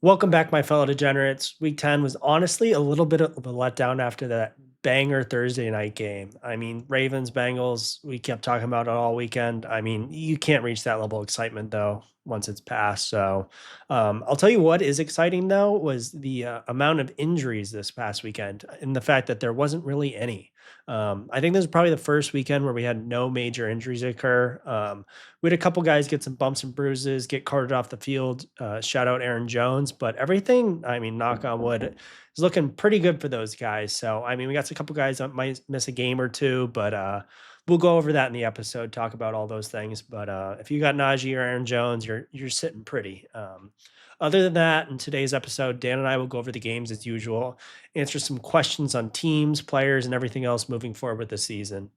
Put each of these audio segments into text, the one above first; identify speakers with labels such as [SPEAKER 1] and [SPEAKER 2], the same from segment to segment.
[SPEAKER 1] Welcome back, my fellow degenerates. Week 10 was honestly a little bit of a letdown after that banger Thursday night game. I mean, Ravens, Bengals, we kept talking about it all weekend. I mean, you can't reach that level of excitement though once it's passed. So I'll tell you what is exciting though was the amount of injuries this past weekend and the fact that there wasn't really any. I think this is probably the first weekend where we had no major injuries occur. We had a couple guys get some bumps and bruises, get carted off the field. Shout out Aaron Jones, but everything, I mean, knock on wood, is looking pretty good for those guys. So, I mean, we got a couple guys that might miss a game or two, but we'll go over that in the episode, talk about all those things. But if you got Najee or Aaron Jones, you're sitting pretty. Other than that, in today's episode, Dan and I will go over the games as usual, answer some questions on teams, players, and everything else moving forward with the season.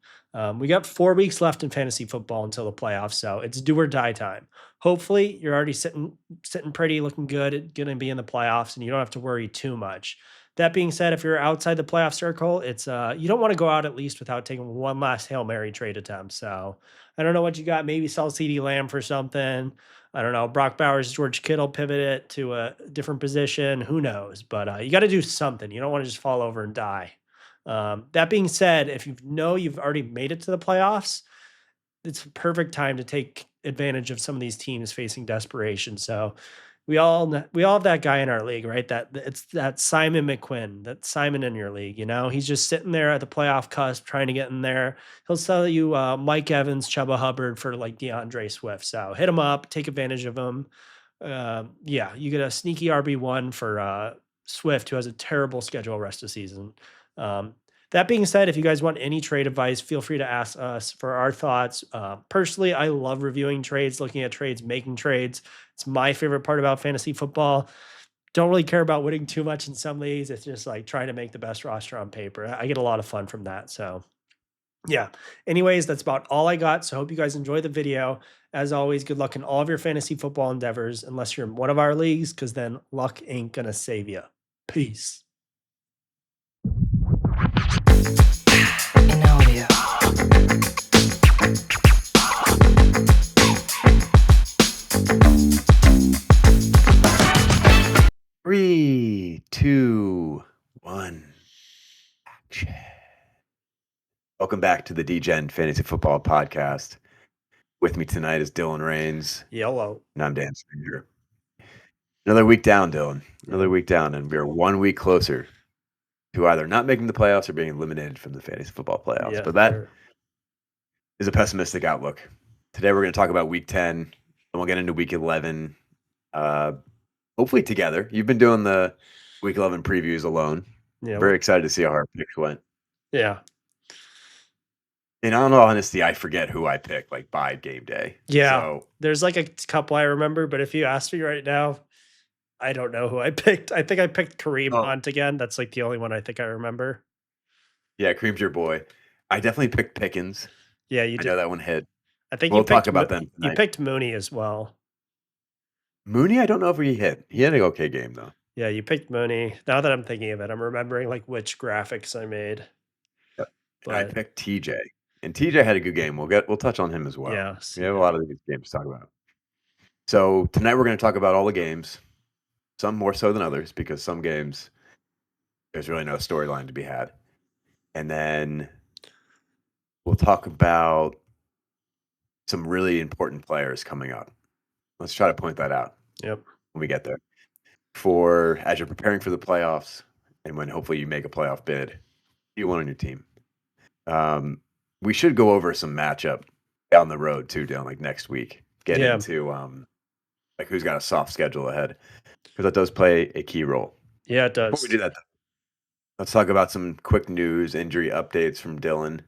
[SPEAKER 1] We got 4 weeks left in fantasy football until the playoffs, so it's do or die time. Hopefully, you're already sitting pretty, looking good, going to be in the playoffs, and you don't have to worry too much. That being said, if you're outside the playoff circle, it's you don't want to go out at least without taking one last Hail Mary trade attempt. So I don't know what you got. Maybe sell CD Lamb for something. I don't know. Brock Bowers, George Kittle pivot it to a different position. Who knows? But you got to do something. You don't want to just fall over and die. That being said, if you know you've already made it to the playoffs, it's a perfect time to take advantage of some of these teams facing desperation. So we all have that guy in our league, right? It's that Simon McQuinn, that Simon in your league. You know, he's just sitting there at the playoff cusp, trying to get in there. He'll sell you Mike Evans, Chuba Hubbard for like DeAndre Swift. So hit him up, take advantage of him. Yeah, you get a sneaky RB1 for Swift, who has a terrible schedule rest of season. Um, that being said, if you guys want any trade advice, feel free to ask us for our thoughts. Personally, I love reviewing trades, looking at trades, making trades. It's my favorite part about fantasy football. Don't really care about winning too much in some leagues. It's just like trying to make the best roster on paper. I get a lot of fun from that. So, yeah. Anyways, that's about all I got. So, I hope you guys enjoy the video. As always, good luck in all of your fantasy football endeavors, unless you're in one of our leagues, because then luck ain't going to save you. Peace.
[SPEAKER 2] In audio.
[SPEAKER 3] 3, 2, 1. Action. Welcome back to the DGen Fantasy Football Podcast. With me tonight is Dylan Rains.
[SPEAKER 1] Yellow.
[SPEAKER 3] And I'm Dan Stranger. Another week down, Dylan. Another week down, and we're 1 week closer to either not making the playoffs or being eliminated from the fantasy football playoffs.
[SPEAKER 1] Yeah,
[SPEAKER 3] but that is a pessimistic outlook. Today we're going to talk about week 10, and we'll get into week 11. Hopefully together. You've been doing the week 11 previews alone.
[SPEAKER 1] Yeah.
[SPEAKER 3] Very excited to see how our picks went.
[SPEAKER 1] Yeah.
[SPEAKER 3] In all honesty, I forget who I picked like by game day.
[SPEAKER 1] Yeah.
[SPEAKER 3] So,
[SPEAKER 1] there's like a couple I remember, but if you ask me right now, I don't know who I picked. I think I picked Kareem Hunt again. That's like the only one I think I remember.
[SPEAKER 3] Yeah, Kareem's your boy. I definitely picked Pickens.
[SPEAKER 1] Yeah, you did.
[SPEAKER 3] I know that one hit.
[SPEAKER 1] I think
[SPEAKER 3] we'll talk about them
[SPEAKER 1] tonight. You picked Mooney as well.
[SPEAKER 3] Mooney, I don't know if he hit. He had an okay game though.
[SPEAKER 1] Yeah, you picked Mooney. Now that I'm thinking of it, I'm remembering like which graphics I made.
[SPEAKER 3] Yep. And I picked TJ. And TJ had a good game. We'll touch on him as well.
[SPEAKER 1] Yeah.
[SPEAKER 3] We have a lot of good games to talk about. So tonight we're going to talk about all the games, some more so than others, because some games there's really no storyline to be had. And then we'll talk about some really important players coming up. Let's try to point that out.
[SPEAKER 1] Yep.
[SPEAKER 3] When we get there. As you're preparing for the playoffs and when hopefully you make a playoff bid, you want on your team. We should go over some matchup down the road too, down like next week. Get into like who's got a soft schedule ahead. Because that does play a key role.
[SPEAKER 1] Yeah, it does.
[SPEAKER 3] Before we do that, let's talk about some quick news, injury updates from Dylan.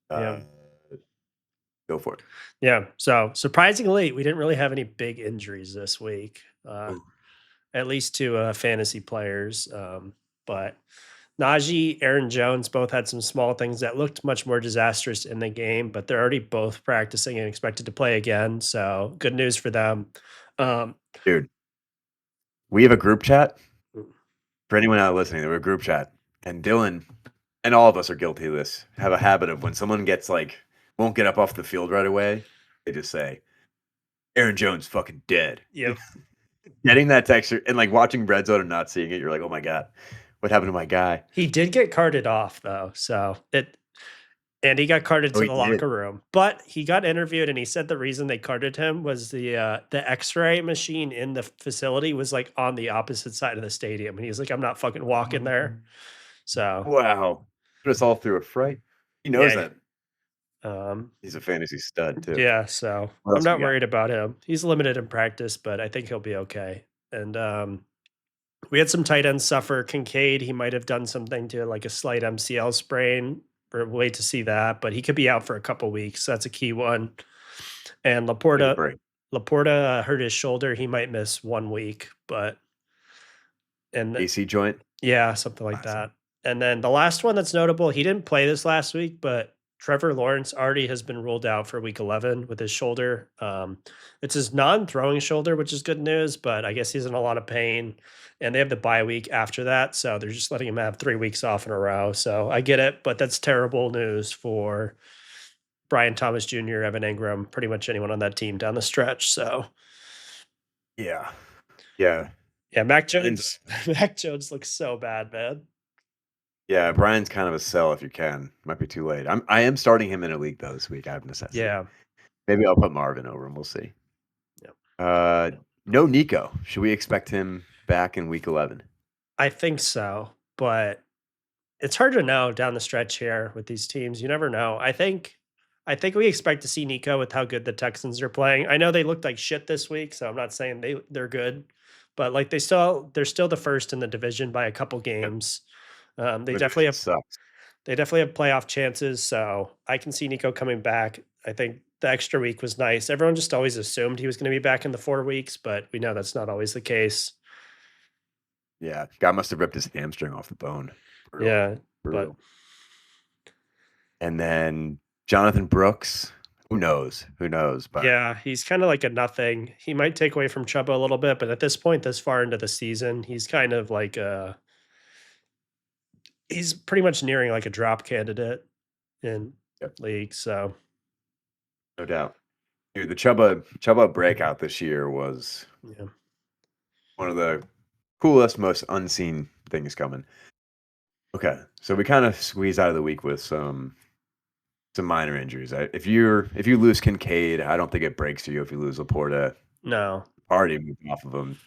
[SPEAKER 3] Go for it.
[SPEAKER 1] Yeah. So surprisingly, we didn't really have any big injuries this week, at least to fantasy players. But Najee, Aaron Jones both had some small things that looked much more disastrous in the game, but they're already both practicing and expected to play again. So good news for them.
[SPEAKER 3] Dude, we have a group chat. For anyone out listening, we have a group chat. And Dylan and all of us are guilty of this, have a habit of when someone gets like, won't get up off the field right away, they just say, Aaron Jones fucking dead.
[SPEAKER 1] Yep.
[SPEAKER 3] Getting that texture and like watching Red Zone and not seeing it, you're like, oh my god, what happened to my guy?
[SPEAKER 1] He did get carted off though, so and he got carted
[SPEAKER 3] Oh,
[SPEAKER 1] to
[SPEAKER 3] he
[SPEAKER 1] the
[SPEAKER 3] did.
[SPEAKER 1] locker room. But he got interviewed and he said the reason they carted him was the X-ray machine in the facility was like on the opposite side of the stadium. And he was like, I'm not fucking walking there. So
[SPEAKER 3] Wow, put us all through a fright. He knows
[SPEAKER 1] yeah.
[SPEAKER 3] that.
[SPEAKER 1] Um
[SPEAKER 3] He's a fantasy stud too.
[SPEAKER 1] yeah, so
[SPEAKER 3] What
[SPEAKER 1] I'm
[SPEAKER 3] else we
[SPEAKER 1] not
[SPEAKER 3] got?
[SPEAKER 1] worried about him. He's limited in practice, but I think he'll be okay. And we had some tight ends suffer. Kincaid, he might have done something to like a slight MCL sprain. We'll wait to see that, but he could be out for a couple weeks. That's a key one. And
[SPEAKER 3] Take a
[SPEAKER 1] Laporta,
[SPEAKER 3] break.
[SPEAKER 1] Laporta hurt his shoulder. He might miss 1 week, but and
[SPEAKER 3] AC joint.
[SPEAKER 1] yeah, something like
[SPEAKER 3] Classic.
[SPEAKER 1] that. And then the last one that's notable, he didn't play this last week, but Trevor Lawrence already has been ruled out for week 11 with his shoulder. It's his non-throwing shoulder, which is good news, but I guess he's in a lot of pain. And they have the bye week after that. So they're just letting him have 3 weeks off in a row. So I get it, but that's terrible news for Brian Thomas Jr., Evan Ingram, pretty much anyone on that team down the stretch. So
[SPEAKER 3] Yeah, yeah,
[SPEAKER 1] yeah, Mac
[SPEAKER 3] Brian's
[SPEAKER 1] Jones, Mac Jones looks so bad, man.
[SPEAKER 3] yeah. Brian's kind of a sell if you can. Might be too late. I am starting him in a league though this week. I have necessity.
[SPEAKER 1] Yeah.
[SPEAKER 3] Maybe I'll put Marvin over him. We'll see.
[SPEAKER 1] Yep.
[SPEAKER 3] No Nico. Should we expect him back in week 11?
[SPEAKER 1] I think so, but it's hard to know down the stretch here with these teams. You never know. I think we expect to see Nico with how good the Texans are playing. I know they looked like shit this week, so I'm not saying they're good, but like they're still the first in the division by a couple
[SPEAKER 3] Yep.
[SPEAKER 1] games. They
[SPEAKER 3] Which
[SPEAKER 1] definitely have
[SPEAKER 3] sucks.
[SPEAKER 1] playoff chances, so I can see Nico coming back. I think the extra week was nice. Everyone just always assumed he was going to be back in the 4 weeks, but we know that's not always the case.
[SPEAKER 3] Yeah, guy must have ripped his hamstring off the bone. Brutal,
[SPEAKER 1] Yeah, but
[SPEAKER 3] brutal. And then Jonathan Brooks. Who knows? Who knows? But
[SPEAKER 1] yeah, he's kind of like a nothing. He might take away from Chuba a little bit, but at this point, this far into the season, he's kind of like he's pretty much nearing like a drop candidate in
[SPEAKER 3] yep,
[SPEAKER 1] league. So
[SPEAKER 3] no doubt. Dude, the Chuba breakout this year was
[SPEAKER 1] yeah,
[SPEAKER 3] one of the coolest, most unseen things coming. Okay, so we kind of squeeze out of the week with some minor injuries. If you lose Kincaid, I don't think it breaks you. If you lose Laporta,
[SPEAKER 1] no,
[SPEAKER 3] already moved off of him,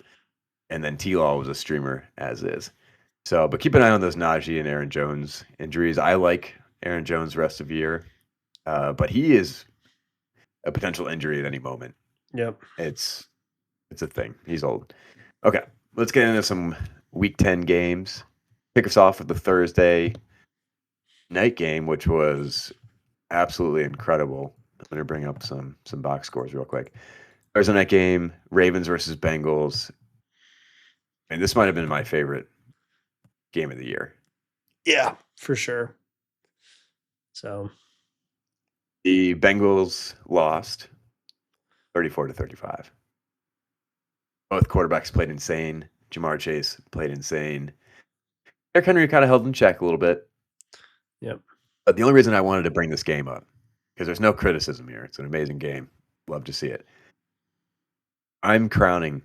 [SPEAKER 3] and then T-Law was a streamer as is. So, but keep an eye on those Najee and Aaron Jones injuries. I like Aaron Jones rest of year, but he is a potential injury at any moment.
[SPEAKER 1] yep,
[SPEAKER 3] It's a thing. He's old. Okay, let's get into some Week 10 games. Kick us off with the Thursday night game, which was absolutely incredible. I'm going to bring up some box scores real quick. Thursday night game, Ravens versus Bengals. And this might have been my favorite game of the year.
[SPEAKER 1] yeah, for sure. So
[SPEAKER 3] The Bengals lost 34-35. Both quarterbacks played insane. Jamar Chase played insane. Derrick Henry kind of held in check a little bit.
[SPEAKER 1] yep,
[SPEAKER 3] But the only reason I wanted to bring this game up, because there's no criticism here. It's an amazing game. Love to see it. I'm crowning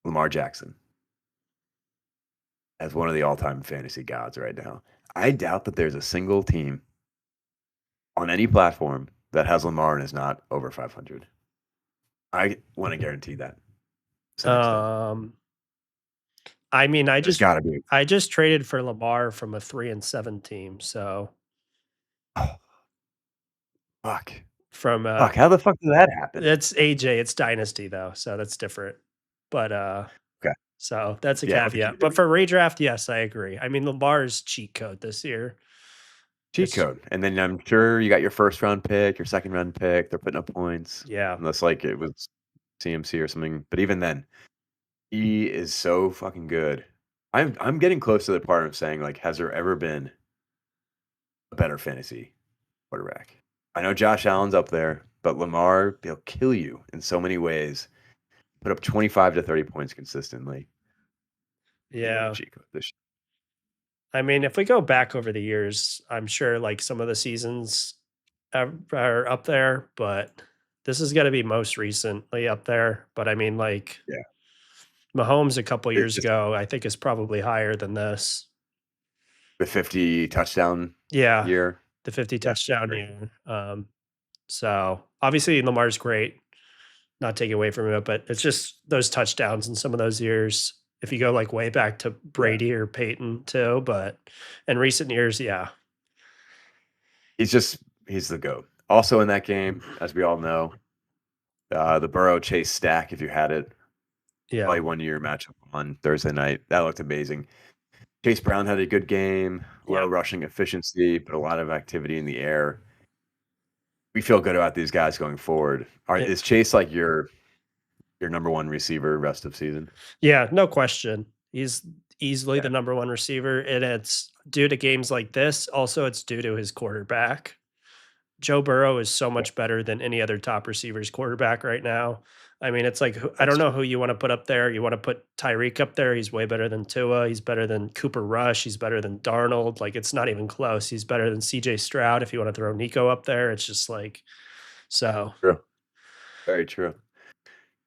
[SPEAKER 3] Lamar Jackson as one of the all-time fantasy gods right now. I doubt that there's a single team on any platform that has Lamar and is not over 500. I want to guarantee that.
[SPEAKER 1] I mean,
[SPEAKER 3] There's got to be.
[SPEAKER 1] I just traded for Lamar from a 3-7 team. So
[SPEAKER 3] Oh, fuck.
[SPEAKER 1] from
[SPEAKER 3] Fuck. How the fuck did that happen?
[SPEAKER 1] it's AJ, it's dynasty though, so that's different. But
[SPEAKER 3] Okay.
[SPEAKER 1] so that's a
[SPEAKER 3] Yeah,
[SPEAKER 1] caveat. But for redraft, yes, I agree. I mean, Lamar's cheat code this year.
[SPEAKER 3] cheat
[SPEAKER 1] It's-
[SPEAKER 3] code. And then I'm sure you got your first round pick, your second round pick. They're putting up points.
[SPEAKER 1] Yeah.
[SPEAKER 3] Unless like it was CMC or something. But even then, he is so fucking good. I'm getting close to the part of saying, like, has there ever been a better fantasy quarterback? I know Josh Allen's up there, but Lamar, he'll kill you in so many ways. Put up 25 to 30 points consistently.
[SPEAKER 1] Yeah.
[SPEAKER 3] Cheat code this
[SPEAKER 1] I mean, if we go back over the years, I'm sure like some of the seasons are up there, but This is gonna be most recently up there, but I mean, like,
[SPEAKER 3] Yeah.
[SPEAKER 1] Mahomes a couple
[SPEAKER 3] It's
[SPEAKER 1] years
[SPEAKER 3] just
[SPEAKER 1] ago, I think is probably higher than this.
[SPEAKER 3] the 50 touchdown
[SPEAKER 1] Yeah,
[SPEAKER 3] year.
[SPEAKER 1] the 50
[SPEAKER 3] Yeah,
[SPEAKER 1] touchdown
[SPEAKER 3] great.
[SPEAKER 1] year. So obviously Lamar's great, not taking away from it, but it's just those touchdowns in some of those years. If you go like way back to
[SPEAKER 3] Yeah.
[SPEAKER 1] Brady or Peyton too, but in recent years, yeah,
[SPEAKER 3] He's the GOAT. Also in that game, as we all know, the Burrow Chase stack, if you had it,
[SPEAKER 1] yeah,
[SPEAKER 3] probably 1 year matchup on Thursday night. That looked amazing. Chase Brown had a good game, low
[SPEAKER 1] yep.
[SPEAKER 3] rushing efficiency, but a lot of activity in the air. We feel good about these guys going forward.
[SPEAKER 1] It,
[SPEAKER 3] Is Chase like your number one receiver rest of season?
[SPEAKER 1] yeah, no question. He's easily
[SPEAKER 3] Yeah.
[SPEAKER 1] the number one receiver, and it's due to games like this. Also, it's due to his quarterback. Joe Burrow is so
[SPEAKER 3] Yeah,
[SPEAKER 1] much better than any other top receivers quarterback right now. I mean, it's like I
[SPEAKER 3] that's
[SPEAKER 1] don't know
[SPEAKER 3] true.
[SPEAKER 1] who you want to put up there. You want to put Tyreek up there. He's way better than Tua. He's better than Cooper Rush. He's better than Darnold. Like it's not even close. He's better than CJ Stroud. If you want to throw Nico up there, it's just like so.
[SPEAKER 3] True. Very true.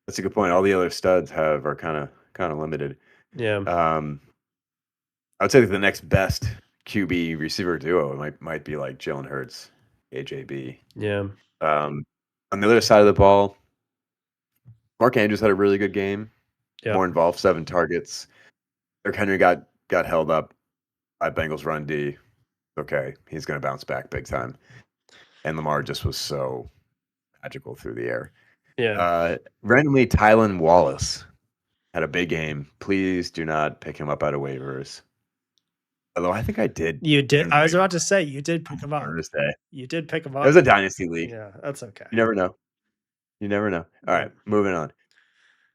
[SPEAKER 3] That's a good point. All the other studs are kind of limited.
[SPEAKER 1] Yeah,
[SPEAKER 3] Um, I would say that the next best QB receiver duo might be like Jalen Hurts, AJB.
[SPEAKER 1] yeah,
[SPEAKER 3] Um, on the other side of the ball, Mark Andrews had a really good game,
[SPEAKER 1] yeah,
[SPEAKER 3] more involved, 7 targets. Derrick Henry got held up by Bengals run D. Okay, he's going to bounce back big time. And Lamar just was so magical through the air.
[SPEAKER 1] yeah.
[SPEAKER 3] Randomly, Tylan Wallace had a big game. Please do not pick him up out of waivers. Although I think I did
[SPEAKER 1] You
[SPEAKER 3] put
[SPEAKER 1] did.
[SPEAKER 3] him in
[SPEAKER 1] I was about to
[SPEAKER 3] waivers
[SPEAKER 1] say you did pick him
[SPEAKER 3] on
[SPEAKER 1] up.
[SPEAKER 3] Thursday.
[SPEAKER 1] You did pick him
[SPEAKER 3] It was
[SPEAKER 1] up.
[SPEAKER 3] a dynasty league.
[SPEAKER 1] Yeah, that's okay.
[SPEAKER 3] You never know. You never know. All
[SPEAKER 1] Yeah.
[SPEAKER 3] right, moving on.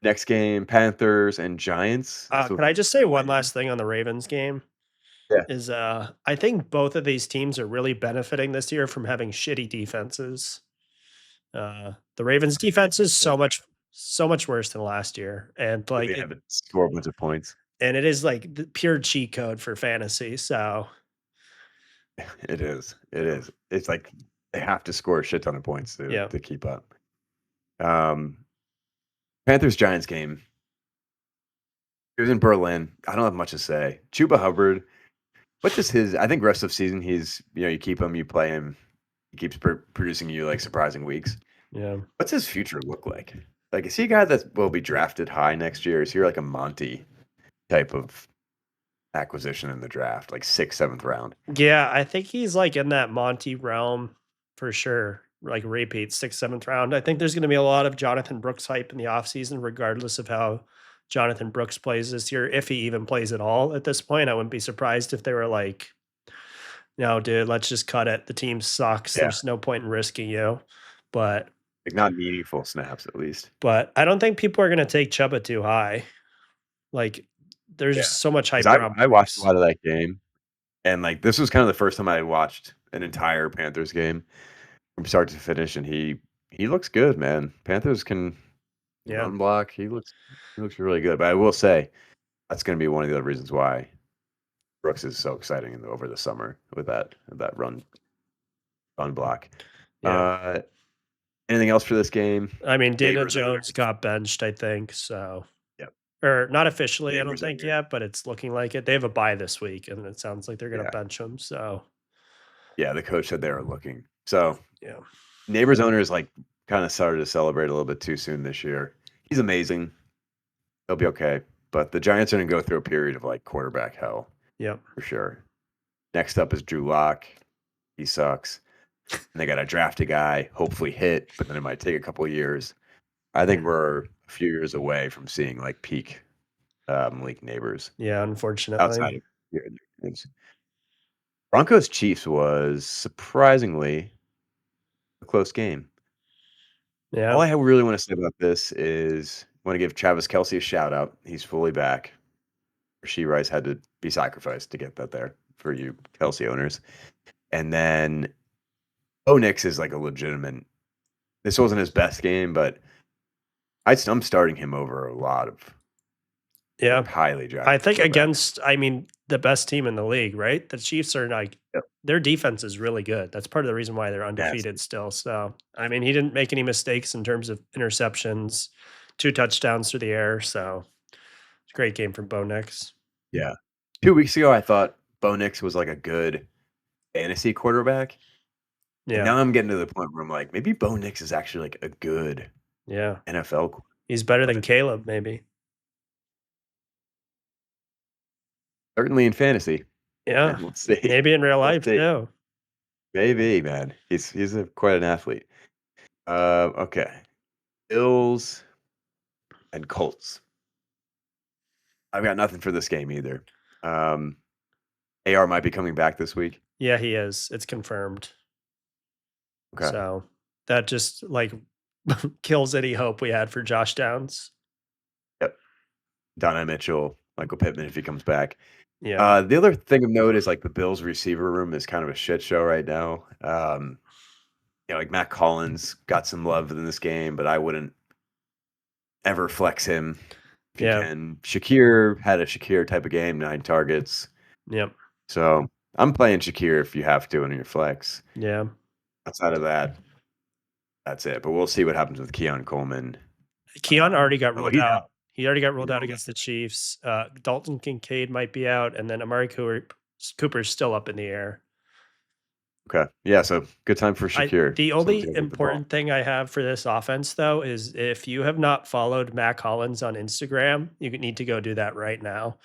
[SPEAKER 3] Next game, Panthers and Giants.
[SPEAKER 1] Can I just say one last thing on the Ravens game?
[SPEAKER 3] Yeah.
[SPEAKER 1] Is I think both of these teams are really benefiting this year from having shitty defenses. The Ravens defense is so much worse than last year, and
[SPEAKER 3] They
[SPEAKER 1] like it,
[SPEAKER 3] haven't scored a bunch of points.
[SPEAKER 1] and it is like the pure cheat code for fantasy. So
[SPEAKER 3] It is. It is. It's like they have to score a shit ton of points
[SPEAKER 1] yeah,
[SPEAKER 3] to keep up. Um, Panthers Giants game. It was in Berlin. I don't have much to say. Chuba Hubbard. What does his? I think rest of season he's you keep him, you play him. He keeps producing you like surprising weeks.
[SPEAKER 1] yeah.
[SPEAKER 3] What's his future look like? Like, is he a guy that will be drafted high next year? Is he like a Monty type of acquisition in the draft, like 6th, 7th round?
[SPEAKER 1] Yeah, I think he's like in that Monty realm for sure. Like repeat 6th, 7th round. I think there's going to be a lot of Jonathan Brooks hype in the offseason, regardless of how Jonathan Brooks plays this year. If he even plays at all at this point, I wouldn't be surprised if they were like, no, dude, let's just cut it. The team sucks.
[SPEAKER 3] Yeah,
[SPEAKER 1] There's no point in risking you. But
[SPEAKER 3] like not meaningful snaps at least.
[SPEAKER 1] I don't think people are going to take Chuba too high. Like there's
[SPEAKER 3] Yeah,
[SPEAKER 1] just so much hype
[SPEAKER 3] because
[SPEAKER 1] around
[SPEAKER 3] I watched a
[SPEAKER 1] Brooks.
[SPEAKER 3] lot of that game, and like this was kind of the first time I watched an entire Panthers game from start to finish, and he looks good, man. Panthers can
[SPEAKER 1] Yeah.
[SPEAKER 3] run block. He looks really good. But I will say that's going to be one of the reasons why Brooks is so exciting over the summer with that run block.
[SPEAKER 1] Yeah.
[SPEAKER 3] Anything else for this game?
[SPEAKER 1] I mean, Daniel
[SPEAKER 3] Neighbors owner.
[SPEAKER 1] Jones got benched, I think. So,
[SPEAKER 3] Yep.
[SPEAKER 1] or not officially, I don't
[SPEAKER 3] Neighbors
[SPEAKER 1] think
[SPEAKER 3] owner.
[SPEAKER 1] yet, but it's looking like it. They have a bye this week, and it sounds like they're going to
[SPEAKER 3] Yeah.
[SPEAKER 1] bench him. So,
[SPEAKER 3] Yeah, the coach said they were looking. So
[SPEAKER 1] yeah.
[SPEAKER 3] Neighbors owner is like kind of started to celebrate a little bit too soon this year. He's amazing. He'll be okay. But the Giants are going to go through a period of like quarterback hell
[SPEAKER 1] Yep.
[SPEAKER 3] for sure. Next up is Drew Lock. He sucks. And they got to draft a guy, hopefully hit, but then it might take a couple of years. I think we're a few years away from seeing like peak Malik Neighbors
[SPEAKER 1] Yeah.
[SPEAKER 3] outside
[SPEAKER 1] Unfortunately.
[SPEAKER 3] of your games. Broncos Chiefs was surprisingly a close game.
[SPEAKER 1] Yeah.
[SPEAKER 3] All I really want to say about this is I want to give Travis Kelce a shout out. He's fully back. Rashee Rice had to be sacrificed to get that there for you Kelce owners. And then Bo Nix is like a legitimate. This wasn't his best game, but I'm starting him over a lot of
[SPEAKER 1] Yeah.
[SPEAKER 3] highly
[SPEAKER 1] I
[SPEAKER 3] drafted
[SPEAKER 1] think
[SPEAKER 3] quarterback.
[SPEAKER 1] against, I mean, the best team in the league, right? The Chiefs are like,
[SPEAKER 3] Yep.
[SPEAKER 1] their defense is really good. That's part of the reason why they're undefeated
[SPEAKER 3] Nasty.
[SPEAKER 1] still. So, I mean, he didn't make any mistakes in terms of interceptions, 2 touchdowns through the air. So, great game from Bo Nix.
[SPEAKER 3] Yeah. 2 weeks ago, I thought Bo Nix was like a good fantasy quarterback. And
[SPEAKER 1] Yeah.
[SPEAKER 3] now I'm getting to the point where I'm like, maybe Bo Nix is actually like a good
[SPEAKER 1] Yeah.
[SPEAKER 3] NFL quarterback.
[SPEAKER 1] He's better than
[SPEAKER 3] But
[SPEAKER 1] Caleb, maybe.
[SPEAKER 3] certainly in fantasy.
[SPEAKER 1] Yeah.
[SPEAKER 3] We'll see.
[SPEAKER 1] Maybe in real
[SPEAKER 3] We'll
[SPEAKER 1] life
[SPEAKER 3] see.
[SPEAKER 1] too.
[SPEAKER 3] Maybe, man. He's quite an athlete. Okay. Bills and Colts. I've got nothing for this game either. AR might be coming back this week.
[SPEAKER 1] Yeah, he is. It's confirmed.
[SPEAKER 3] Okay.
[SPEAKER 1] So that just like kills any hope we had for Josh Downs.
[SPEAKER 3] Yep. Donovan Mitchell, Michael Pittman if he comes back.
[SPEAKER 1] Yeah.
[SPEAKER 3] The other thing of note is like the Bills receiver room is kind of a shit show right now. Like Matt Collins got some love in this game, but I wouldn't ever flex him if you
[SPEAKER 1] Yeah.
[SPEAKER 3] can. Shakir had a Shakir type of game, 9 targets.
[SPEAKER 1] Yep.
[SPEAKER 3] So I'm playing Shakir if you have to in your flex.
[SPEAKER 1] Yeah.
[SPEAKER 3] Outside of that, that's it. But we'll see what happens with Keon Coleman.
[SPEAKER 1] Keon already got
[SPEAKER 3] Oh,
[SPEAKER 1] ruled
[SPEAKER 3] he's
[SPEAKER 1] out.
[SPEAKER 3] out.
[SPEAKER 1] He already got ruled
[SPEAKER 3] He's
[SPEAKER 1] out
[SPEAKER 3] ruled
[SPEAKER 1] against the Chiefs. Dalton Kincaid might be out, and then Amari Cooper's still up in the air.
[SPEAKER 3] Okay. Yeah, so good time for Shakir.
[SPEAKER 1] The
[SPEAKER 3] Someone's
[SPEAKER 1] only
[SPEAKER 3] gonna get the ball.
[SPEAKER 1] important thing I have for this offense, though, is if you have not followed Mac Hollins on Instagram, you need to go do that right now.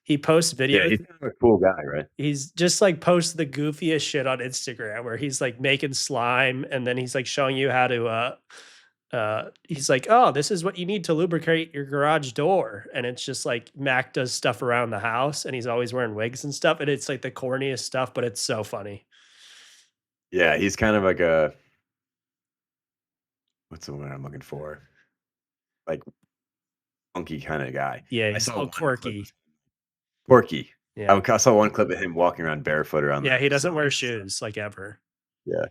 [SPEAKER 1] He posts
[SPEAKER 3] Yeah,
[SPEAKER 1] videos.
[SPEAKER 3] he's kind of a cool guy, right?
[SPEAKER 1] He's just like posts the goofiest shit on Instagram where he's like making slime and then he's like showing you how to he's like, "Oh, this is what you need to lubricate your garage door." And it's just like Mac does stuff around the house and he's always wearing wigs and stuff and it's like the corniest stuff, but it's so funny.
[SPEAKER 3] Yeah, he's kind of like a what's the word I'm looking for? Like funky kind of guy.
[SPEAKER 1] Yeah,
[SPEAKER 3] I
[SPEAKER 1] he's
[SPEAKER 3] saw
[SPEAKER 1] so
[SPEAKER 3] one clip
[SPEAKER 1] quirky.
[SPEAKER 3] of Quirky.
[SPEAKER 1] Yeah.
[SPEAKER 3] I saw one clip of him walking around barefoot around
[SPEAKER 1] Yeah,
[SPEAKER 3] the
[SPEAKER 1] he doesn't wear
[SPEAKER 3] facility, so
[SPEAKER 1] shoes like ever.
[SPEAKER 3] yeah.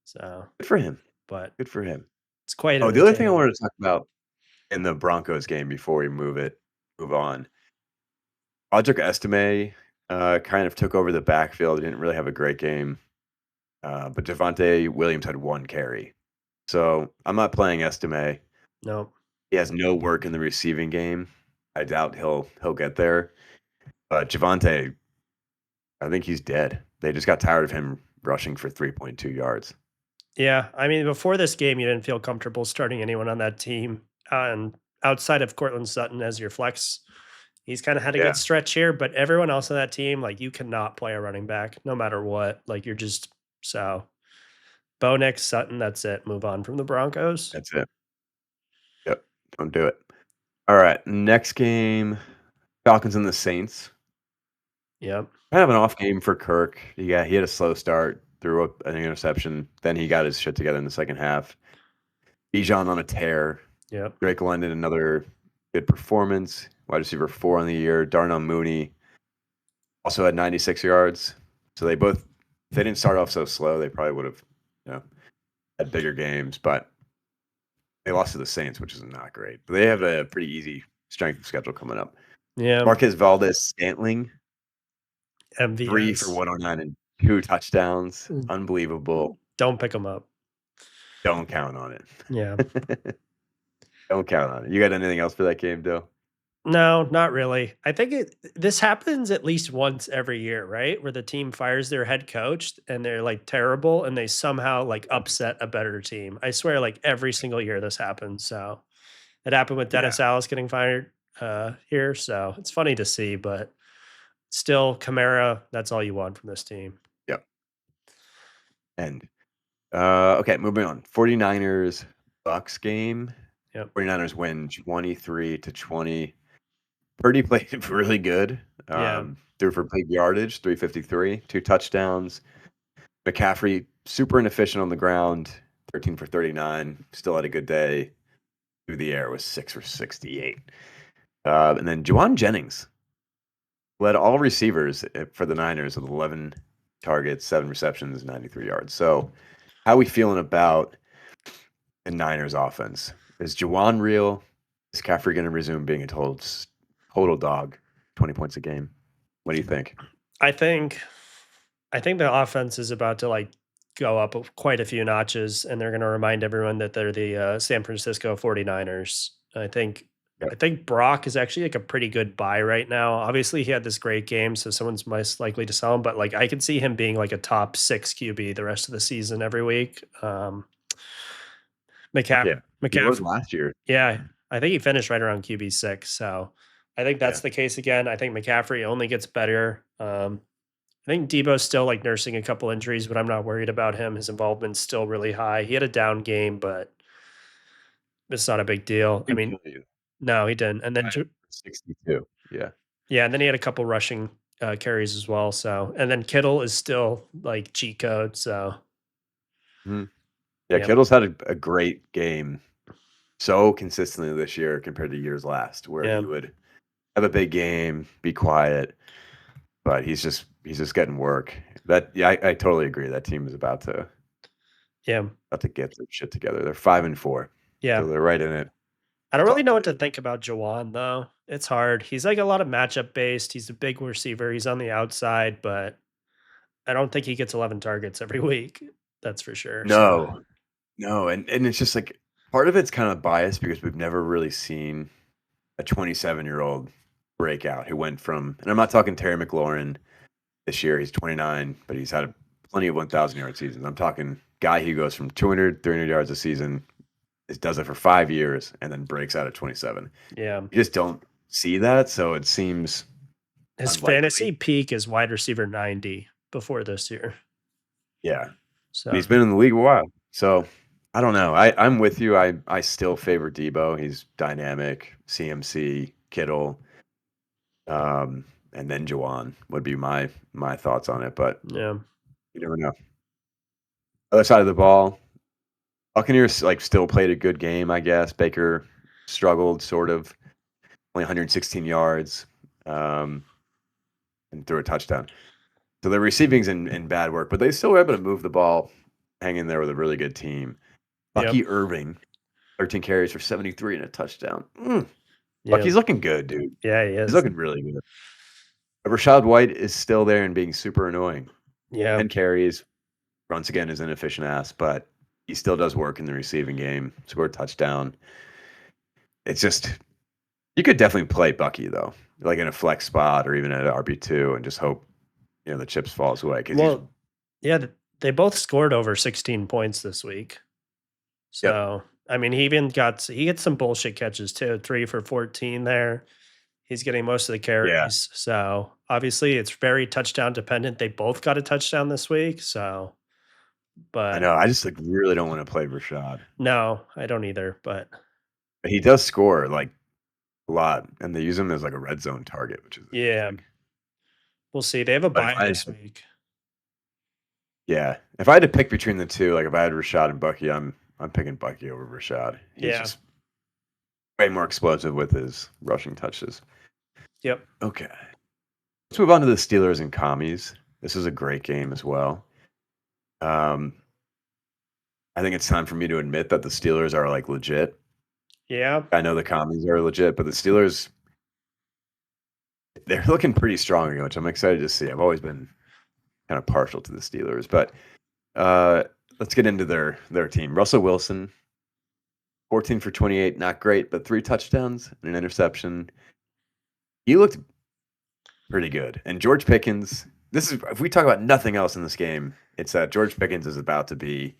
[SPEAKER 1] So,
[SPEAKER 3] Good for him.
[SPEAKER 1] but
[SPEAKER 3] Good for him.
[SPEAKER 1] it's quite
[SPEAKER 3] Oh, the other thing I
[SPEAKER 1] entertaining.
[SPEAKER 3] wanted to talk about in the Broncos game before we move on. Audric Estime kind of took over the backfield. He didn't really have a great game. But Javonte Williams had 1 carry. So I'm not playing Estime.
[SPEAKER 1] No.
[SPEAKER 3] He has no work in the receiving game. I doubt he'll get there. But Javonte, I think he's dead. They just got tired of him rushing for 3.2 yards.
[SPEAKER 1] Yeah, I mean, before this game, you didn't feel comfortable starting anyone on that team, and outside of Cortland Sutton as your flex, he's kind of had a
[SPEAKER 3] Yeah.
[SPEAKER 1] good stretch here. But everyone else on that team, like you cannot play a running back no matter what. Like you're just so. Bo Nix, Sutton, that's it. Move on from the Broncos.
[SPEAKER 3] That's it. Yep. Don't do it. All right. Next game, Falcons and the Saints.
[SPEAKER 1] Yep.
[SPEAKER 3] Kind of an off game for Kirk. Yeah, he had a slow start, threw up an interception. Then he got his shit together in the second half. Bijan on a tear.
[SPEAKER 1] Yep.
[SPEAKER 3] Drake London, another good performance. Wide receiver 4 on the year. Darnell Mooney also had 96 yards. So if they didn't start off so slow, they probably would have, had bigger games. But they lost to the Saints, which is not great. But they have a pretty easy strength of schedule coming up.
[SPEAKER 1] Yeah.
[SPEAKER 3] Marquez Valdez-Scantling,
[SPEAKER 1] MVS.
[SPEAKER 3] 3 for 109 and 2 touchdowns.
[SPEAKER 1] Mm.
[SPEAKER 3] Unbelievable.
[SPEAKER 1] Don't pick him up.
[SPEAKER 3] Don't count on it.
[SPEAKER 1] Yeah.
[SPEAKER 3] Don't count on it. You got anything else for that game, Dill?
[SPEAKER 1] No, not really. I think this happens at least once every year, right? Where the team fires their head coach and they're like terrible and they somehow like upset a better team. I swear, like every single year this happens. So it happened with Dennis Allis getting fired here. So it's funny to see, but still, Kamara, that's all you want from this team.
[SPEAKER 3] Yep. And okay, moving on. 49ers Bucks game.
[SPEAKER 1] Yep.
[SPEAKER 3] 49ers win 23-20. Purdy played really good. Threw for big yardage, 353, 2 touchdowns. McCaffrey, super inefficient on the ground, 13 for 39. Still had a good day. Through the air was 6 for 68. And then Juwan Jennings led all receivers for the Niners with 11 targets, 7 receptions, 93 yards. So how are we feeling about the Niners offense? Is Juwan real? Is McCaffrey going to resume being a total total dog, 20 points a game. What do you think?
[SPEAKER 1] I think the offense is about to like go up quite a few notches, and they're going to remind everyone that they're the San Francisco 49ers. I
[SPEAKER 3] Yep.
[SPEAKER 1] think Brock is actually like a pretty good buy right now. Obviously, he had this great game, so someone's most likely to sell him. But like, I could see him being like a top 6 QB the rest of the season every week.
[SPEAKER 3] Yeah. He was
[SPEAKER 1] McCaffrey,
[SPEAKER 3] last year.
[SPEAKER 1] yeah, I think he finished right around QB 6. So I think that's
[SPEAKER 3] Yeah.
[SPEAKER 1] the case again. I think McCaffrey only gets better. I think Debo's still like nursing a couple injuries, but I'm not worried about him. His involvement's still really high. He had a down game, but it's not a big deal. I
[SPEAKER 3] Didn't
[SPEAKER 1] mean,
[SPEAKER 3] kill you.
[SPEAKER 1] no, he didn't. And then,
[SPEAKER 3] 62. Yeah.
[SPEAKER 1] yeah, and then he had a couple rushing carries as well. So, and then Kittle is still like cheat code. So,
[SPEAKER 3] Mhm. Yeah,
[SPEAKER 1] yeah,
[SPEAKER 3] Kittle's had a great game so consistently this year compared to years last, where
[SPEAKER 1] yeah,
[SPEAKER 3] he would have a big game, be quiet, but he's just getting work. Yeah, I totally agree. That team is
[SPEAKER 1] yeah,
[SPEAKER 3] about to get their shit together. They're 5-4,
[SPEAKER 1] yeah.
[SPEAKER 3] so they're right in it.
[SPEAKER 1] I don't really
[SPEAKER 3] Top
[SPEAKER 1] know what to
[SPEAKER 3] division.
[SPEAKER 1] think about Jawan though. It's hard. He's like a lot of matchup based. He's a big receiver. He's on the outside, but I don't think he gets 11 targets every week. That's for sure. So,
[SPEAKER 3] No, no, and it's just like part of it's kind of biased because we've never really seen a 27-year-old breakout who went from, and I'm not talking Terry McLaurin this year. He's 29, but he's had plenty of 1,000-yard seasons. I'm talking guy who goes from 200, 300 yards a season, does it for 5 years, and then breaks out at 27.
[SPEAKER 1] yeah.
[SPEAKER 3] You just don't see that, so it seems
[SPEAKER 1] His fantasy
[SPEAKER 3] unlikely.
[SPEAKER 1] peak is wide receiver 90 before this year.
[SPEAKER 3] Yeah, and
[SPEAKER 1] So,
[SPEAKER 3] he's been in the league a while, so I don't know. I'm with you. I still favor Debo. He's dynamic. CMC, Kittle, and then Jawan would be my thoughts on it, but
[SPEAKER 1] yeah.
[SPEAKER 3] you never know. Other side of the ball, Buccaneers like still played a good game, I guess. Baker struggled sort of, only 116 yards, and threw a touchdown. So the receiving's in bad work, but they still were able to move the ball, hang in there with a really good team.
[SPEAKER 1] Yep.
[SPEAKER 3] Bucky Irving, 13 carries for 73 and a touchdown.
[SPEAKER 1] Yeah.
[SPEAKER 3] Bucky's looking good, dude.
[SPEAKER 1] Yeah, he
[SPEAKER 3] He's
[SPEAKER 1] is.
[SPEAKER 3] looking really good. Rashad White is still there and being super annoying.
[SPEAKER 1] Yeah.
[SPEAKER 3] 10 carries, once again, is an inefficient ass, but he still does work in the receiving game. Scored a touchdown. It's just, you could definitely play Bucky though, like in a flex spot or even at RB2, and just hope the chips falls away.
[SPEAKER 1] Well, yeah, they both scored over 16 points this week. So, I mean, he gets some bullshit catches too. 3 for 14 there. He's getting most of the carries. So obviously it's very touchdown dependent. They both got a touchdown this week. So,
[SPEAKER 3] I
[SPEAKER 1] but
[SPEAKER 3] know. I just like really don't want to play Rashad.
[SPEAKER 1] no, I don't either. But
[SPEAKER 3] But he does score like a lot, and they use him as like a red zone target, which is
[SPEAKER 1] yeah,
[SPEAKER 3] interesting.
[SPEAKER 1] we'll see. They have a
[SPEAKER 3] But if
[SPEAKER 1] bye
[SPEAKER 3] I
[SPEAKER 1] this
[SPEAKER 3] had-
[SPEAKER 1] week.
[SPEAKER 3] yeah, if I had to pick between the two, like if I had Rashad and Bucky, I'm picking Bucky over Rashad. He's
[SPEAKER 1] Yeah.
[SPEAKER 3] just way more explosive with his rushing touches.
[SPEAKER 1] Yep.
[SPEAKER 3] Okay. Let's move on to the Steelers and Commies. This is a great game as well. I think it's time for me to admit that the Steelers are like legit.
[SPEAKER 1] Yeah.
[SPEAKER 3] I know the Commies are legit, but the Steelers, they're looking pretty strong, which I'm excited to see. I've always been kind of partial to the Steelers, but let's get into their team. Russell Wilson, 14 for 28, not great, but 3 touchdowns and an interception. He looked pretty good. And George Pickens, if we talk about nothing else in this game, it's that George Pickens is about to be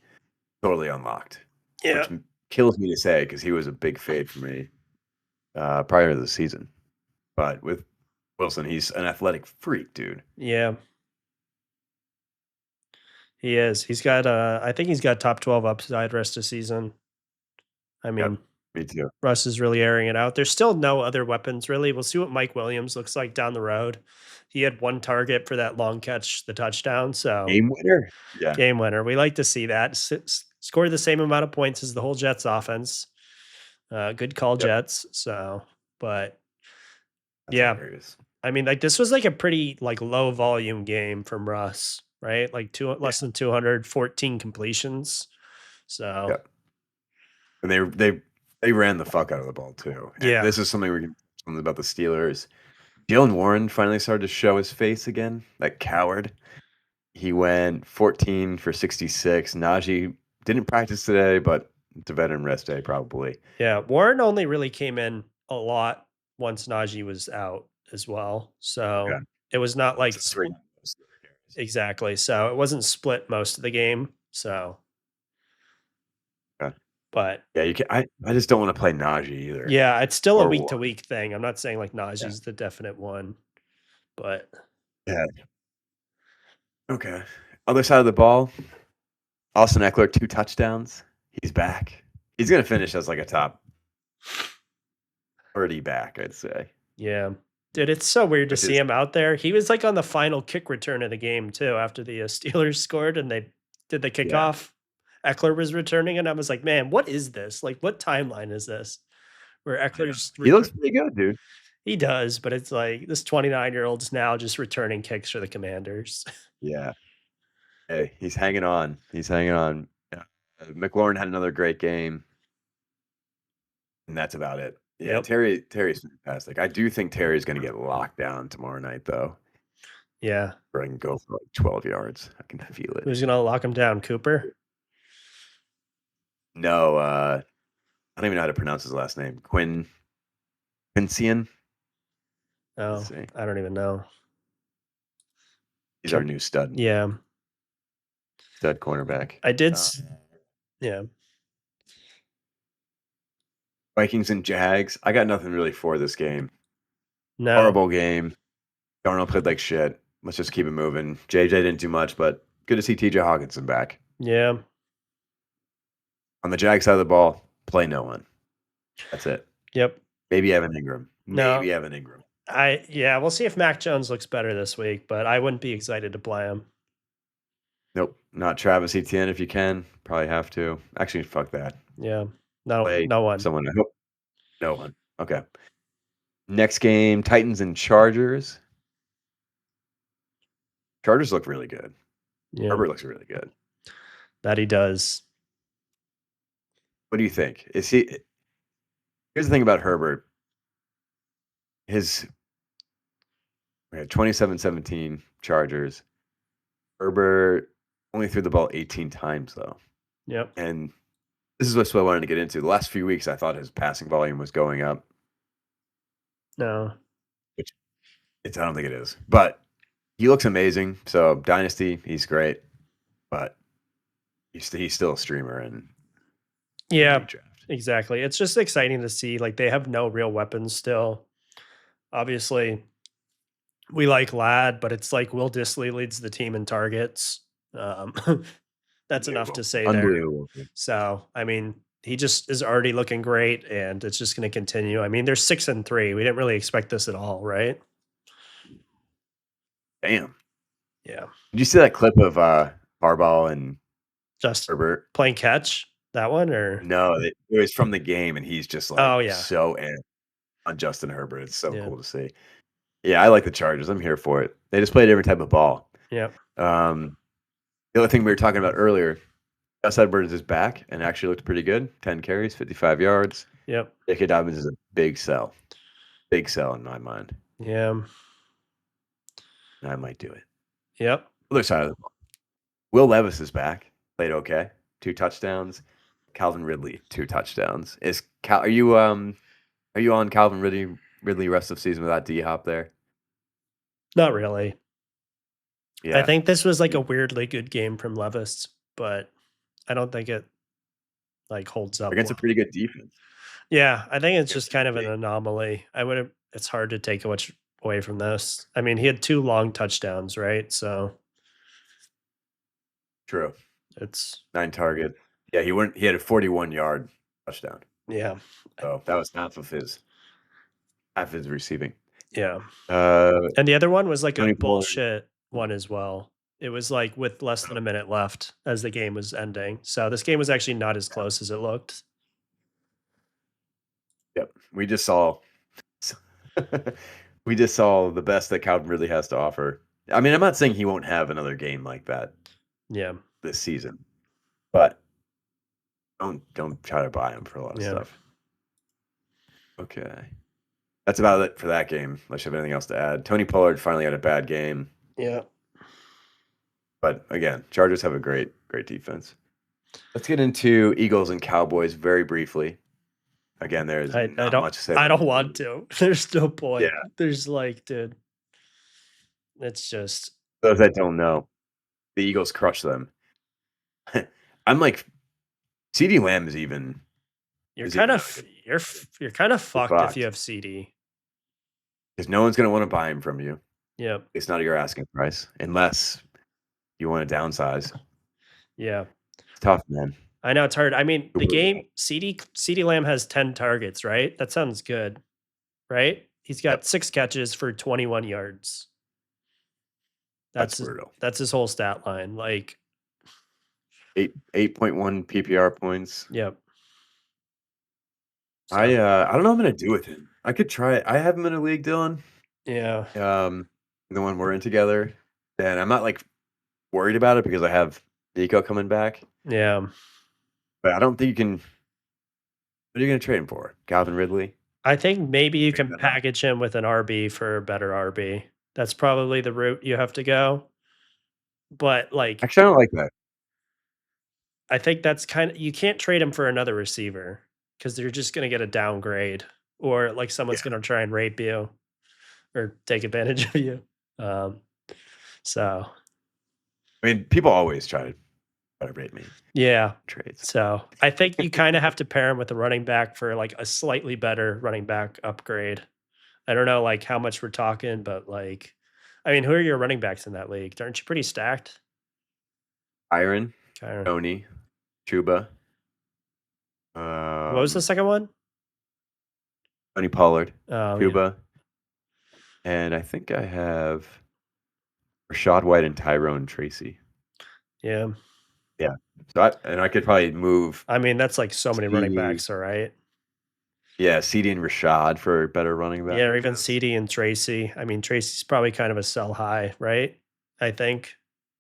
[SPEAKER 3] totally unlocked.
[SPEAKER 1] Yeah.
[SPEAKER 3] Which kills me to say because he was a big fade for me prior to the season. But with Wilson, he's an athletic freak, dude.
[SPEAKER 1] Yeah. He is. He's got I think he's got top 12 upside rest of season. I mean,
[SPEAKER 3] Me too.
[SPEAKER 1] Russ is really airing it out. There's still no other weapons really. We'll see what Mike Williams looks like down the road. He had 1 target for that long catch, the touchdown. So
[SPEAKER 3] Game winner. Yeah.
[SPEAKER 1] game winner. We like to see that. Score the same amount of points as the whole Jets offense. Good call, Jets. So, but
[SPEAKER 3] That's
[SPEAKER 1] yeah,
[SPEAKER 3] hilarious.
[SPEAKER 1] I mean, like this was like a pretty like low volume game from Russ, right? Like less than 214 completions. So
[SPEAKER 3] Yep. And they ran the fuck out of the ball too. And
[SPEAKER 1] Yeah.
[SPEAKER 3] this is something we can touch something about the Steelers. Jalen Warren finally started to show his face again. That coward. He went 14 for 66. Najee didn't practice today, but it's a veteran rest day probably.
[SPEAKER 1] Yeah, Warren only really came in a lot once Najee was out as well. So
[SPEAKER 3] Okay.
[SPEAKER 1] it was not like
[SPEAKER 3] So that's where he got most of the carries.
[SPEAKER 1] exactly. So it wasn't split most of the game. So,
[SPEAKER 3] Okay.
[SPEAKER 1] but
[SPEAKER 3] Yeah, you can. I just don't want to play Najee either.
[SPEAKER 1] yeah, it's still a
[SPEAKER 3] Or
[SPEAKER 1] week to
[SPEAKER 3] Warren.
[SPEAKER 1] week thing. I'm not saying like Najee's the definite one, but
[SPEAKER 3] Yeah. Okay. Other side of the ball, Austin Eckler, 2 touchdowns. He's back. He's gonna finish as like a top 30 back, I'd say.
[SPEAKER 1] yeah. Dude, it's so weird to
[SPEAKER 3] Which
[SPEAKER 1] see
[SPEAKER 3] is
[SPEAKER 1] him out there. He was like on the final kick return of the game too after the Steelers scored and they did the
[SPEAKER 3] yeah.
[SPEAKER 1] kickoff. Eckler was returning and I was like, "Man, what is this? Like what timeline is this?" Where Eckler's
[SPEAKER 3] He looks pretty good, dude.
[SPEAKER 1] he does, but it's like this 29-year-old's now just returning kicks for the Commanders.
[SPEAKER 3] Yeah. Hey, he's hanging on. He's hanging on. Yeah. McLaurin had another great game, and that's about it. Yeah,
[SPEAKER 1] Yep.
[SPEAKER 3] Terry's fantastic. I do think Terry's gonna get locked down tomorrow night, though.
[SPEAKER 1] Yeah.
[SPEAKER 3] Where I can go for like 12 yards. I can feel it.
[SPEAKER 1] Who's gonna lock him down? Cooper?
[SPEAKER 3] No, I don't even know how to pronounce his last name. Quinциan.
[SPEAKER 1] Oh,
[SPEAKER 3] see.
[SPEAKER 1] I don't even know.
[SPEAKER 3] He's our new stud
[SPEAKER 1] Yeah.
[SPEAKER 3] cornerback.
[SPEAKER 1] I did yeah.
[SPEAKER 3] Vikings and Jags. I got nothing really for this game.
[SPEAKER 1] No.
[SPEAKER 3] Horrible game. Darnold played like shit. Let's just keep it moving. JJ didn't do much, but good to see TJ Hawkinson back.
[SPEAKER 1] Yeah.
[SPEAKER 3] On the Jag side of the ball, play no one. That's it.
[SPEAKER 1] Yep.
[SPEAKER 3] Maybe Evan Ingram.
[SPEAKER 1] No.
[SPEAKER 3] Maybe Evan Ingram.
[SPEAKER 1] We'll see if Mac Jones looks better this week, but I wouldn't be excited to play him.
[SPEAKER 3] Nope. Not Travis Etienne if you can. Probably have to. Actually, fuck that.
[SPEAKER 1] Yeah. No,
[SPEAKER 3] Play
[SPEAKER 1] no one.
[SPEAKER 3] someone. I hope. No one. Okay. Next game, Titans and Chargers. Chargers look really good.
[SPEAKER 1] Yeah.
[SPEAKER 3] Herbert looks really good.
[SPEAKER 1] That he does.
[SPEAKER 3] What do you think? Is he? Here's the thing about Herbert. His 27-17 Chargers. Herbert only threw the ball 18 times though.
[SPEAKER 1] Yep.
[SPEAKER 3] And this is what I wanted to get into. The last few weeks, I thought his passing volume was going up.
[SPEAKER 1] No.
[SPEAKER 3] I don't think it is. But he looks amazing. So Dynasty, he's great. But he's still a streamer and
[SPEAKER 1] Yeah.
[SPEAKER 3] draft.
[SPEAKER 1] Exactly. It's just exciting to see. Like they have no real weapons still. Obviously, we like Ladd, but it's like Will Dissly leads the team in targets. That's enough to say there.
[SPEAKER 3] Unbelievable.
[SPEAKER 1] So, I mean, he just is already looking great, and it's just going to continue. I mean, they're 6-3. We didn't really expect this at all, right?
[SPEAKER 3] Damn.
[SPEAKER 1] Yeah.
[SPEAKER 3] Did you see that clip of Harbaugh and
[SPEAKER 1] Just
[SPEAKER 3] Herbert?
[SPEAKER 1] playing catch, that one, or
[SPEAKER 3] No, it was from the game, and he's just like
[SPEAKER 1] Oh, yeah.
[SPEAKER 3] so amped on Justin Herbert. It's so
[SPEAKER 1] Yeah.
[SPEAKER 3] cool to see. Yeah, I like the Chargers. I'm here for it. They just play a different type of ball.
[SPEAKER 1] Yep.
[SPEAKER 3] The other thing we were talking about earlier, Gus Edwards is back and actually looked pretty good. 10 carries, 55 yards.
[SPEAKER 1] Yep.
[SPEAKER 3] J.K. Dobbins is a big sell. Big sell in my mind.
[SPEAKER 1] Yeah.
[SPEAKER 3] And I might do it.
[SPEAKER 1] Yep.
[SPEAKER 3] Other side of the ball. Will Levis is back. Played okay. 2 touchdowns. Calvin Ridley, 2 touchdowns. Are you on Calvin Ridley rest of season without D-Hop there?
[SPEAKER 1] Not really.
[SPEAKER 3] Yeah.
[SPEAKER 1] I think this was like a weirdly good game from Levis, but I don't think it like holds up
[SPEAKER 3] against a
[SPEAKER 1] well.
[SPEAKER 3] pretty good defense.
[SPEAKER 1] Yeah, I think it's
[SPEAKER 3] Against
[SPEAKER 1] just kind of an
[SPEAKER 3] Tennessee.
[SPEAKER 1] anomaly. It's hard to take much away from this. I mean, he had 2 long touchdowns, right? So
[SPEAKER 3] True.
[SPEAKER 1] it's
[SPEAKER 3] 9 targets. Yeah, he had a 41-yard touchdown.
[SPEAKER 1] yeah.
[SPEAKER 3] So that was half of his receiving.
[SPEAKER 1] Yeah.
[SPEAKER 3] Uh,
[SPEAKER 1] And the other one was like a
[SPEAKER 3] Tony Pollard.
[SPEAKER 1] bullshit one as well. It was like with less than a minute left as the game was ending. So this game was actually not as close as it looked.
[SPEAKER 3] Yep. We just saw the best that Calvin really has to offer. I mean, I'm not saying he won't have another game like that
[SPEAKER 1] Yeah.
[SPEAKER 3] this season, but don't try to buy him for a lot of
[SPEAKER 1] Yeah.
[SPEAKER 3] stuff. Okay. That's about it for that game. Unless you have anything else to add. Tony Pollard finally had a bad game,
[SPEAKER 1] Yeah.
[SPEAKER 3] but again, Chargers have a great defense. Let's get into Eagles and Cowboys very briefly. Again, there's
[SPEAKER 1] I
[SPEAKER 3] not
[SPEAKER 1] don't
[SPEAKER 3] much to say.
[SPEAKER 1] I don't want to. There's no point.
[SPEAKER 3] Yeah.
[SPEAKER 1] There's like, dude, it's just
[SPEAKER 3] Those that don't know, the Eagles crush them. I'm like, CeeDee Lamb is even.
[SPEAKER 1] you're
[SPEAKER 3] Is he
[SPEAKER 1] kind
[SPEAKER 3] really
[SPEAKER 1] of
[SPEAKER 3] good?
[SPEAKER 1] you're kind of fucked if
[SPEAKER 3] fucked.
[SPEAKER 1] you have CD.
[SPEAKER 3] Because no one's going to want to buy him from you.
[SPEAKER 1] Yep.
[SPEAKER 3] It's not at your asking price unless you want to downsize.
[SPEAKER 1] Yeah.
[SPEAKER 3] It's tough, man.
[SPEAKER 1] I know it's hard. I mean, the
[SPEAKER 3] Super
[SPEAKER 1] game CD Lamb has 10 targets, right? That sounds good, right? He's got
[SPEAKER 3] Yep.
[SPEAKER 1] 6 catches for 21 yards.
[SPEAKER 3] That's
[SPEAKER 1] His,
[SPEAKER 3] brutal.
[SPEAKER 1] that's his whole stat line. Like,
[SPEAKER 3] 8.1 PPR points.
[SPEAKER 1] yep. So,
[SPEAKER 3] I don't know what I'm gonna do with him. I could try it. I have him in a league, Dylan.
[SPEAKER 1] yeah.
[SPEAKER 3] The one we're in together, and I'm not like worried about it because I have Nico coming back.
[SPEAKER 1] Yeah.
[SPEAKER 3] But I don't think you can. What are you gonna trade him for? Calvin Ridley?
[SPEAKER 1] I think maybe you
[SPEAKER 3] Pick
[SPEAKER 1] can
[SPEAKER 3] that up.
[SPEAKER 1] package him with an RB for a better RB. That's probably the route you have to go. But like,
[SPEAKER 3] Actually, I don't like that.
[SPEAKER 1] I think that's kind of, you can't trade him for another receiver because they're just going to get a downgrade, or like someone's
[SPEAKER 3] Yeah.
[SPEAKER 1] going to try and rape you or take advantage of you. So
[SPEAKER 3] I mean, people always try to rate me
[SPEAKER 1] yeah.
[SPEAKER 3] trades.
[SPEAKER 1] So I think you kind of have to pair him with a running back for like a slightly better running back upgrade. I don't know like how much we're talking, but like, I mean, who are your running backs in that league? Aren't you pretty stacked?
[SPEAKER 3] Iron,
[SPEAKER 1] Kinda.
[SPEAKER 3] Tony, Chuba.
[SPEAKER 1] What was the second one?
[SPEAKER 3] Tony Pollard,
[SPEAKER 1] Oh, yeah.
[SPEAKER 3] Chuba, and I think I have Rashad White and Tyrone Tracy.
[SPEAKER 1] Yeah.
[SPEAKER 3] So I could probably move.
[SPEAKER 1] I mean, that's like so many running
[SPEAKER 3] CD.
[SPEAKER 1] backs, all right?
[SPEAKER 3] Yeah, CD and Rashad for better running back.
[SPEAKER 1] Yeah, or even CD and Tracy. I mean, Tracy's probably kind of a sell high, right? I think.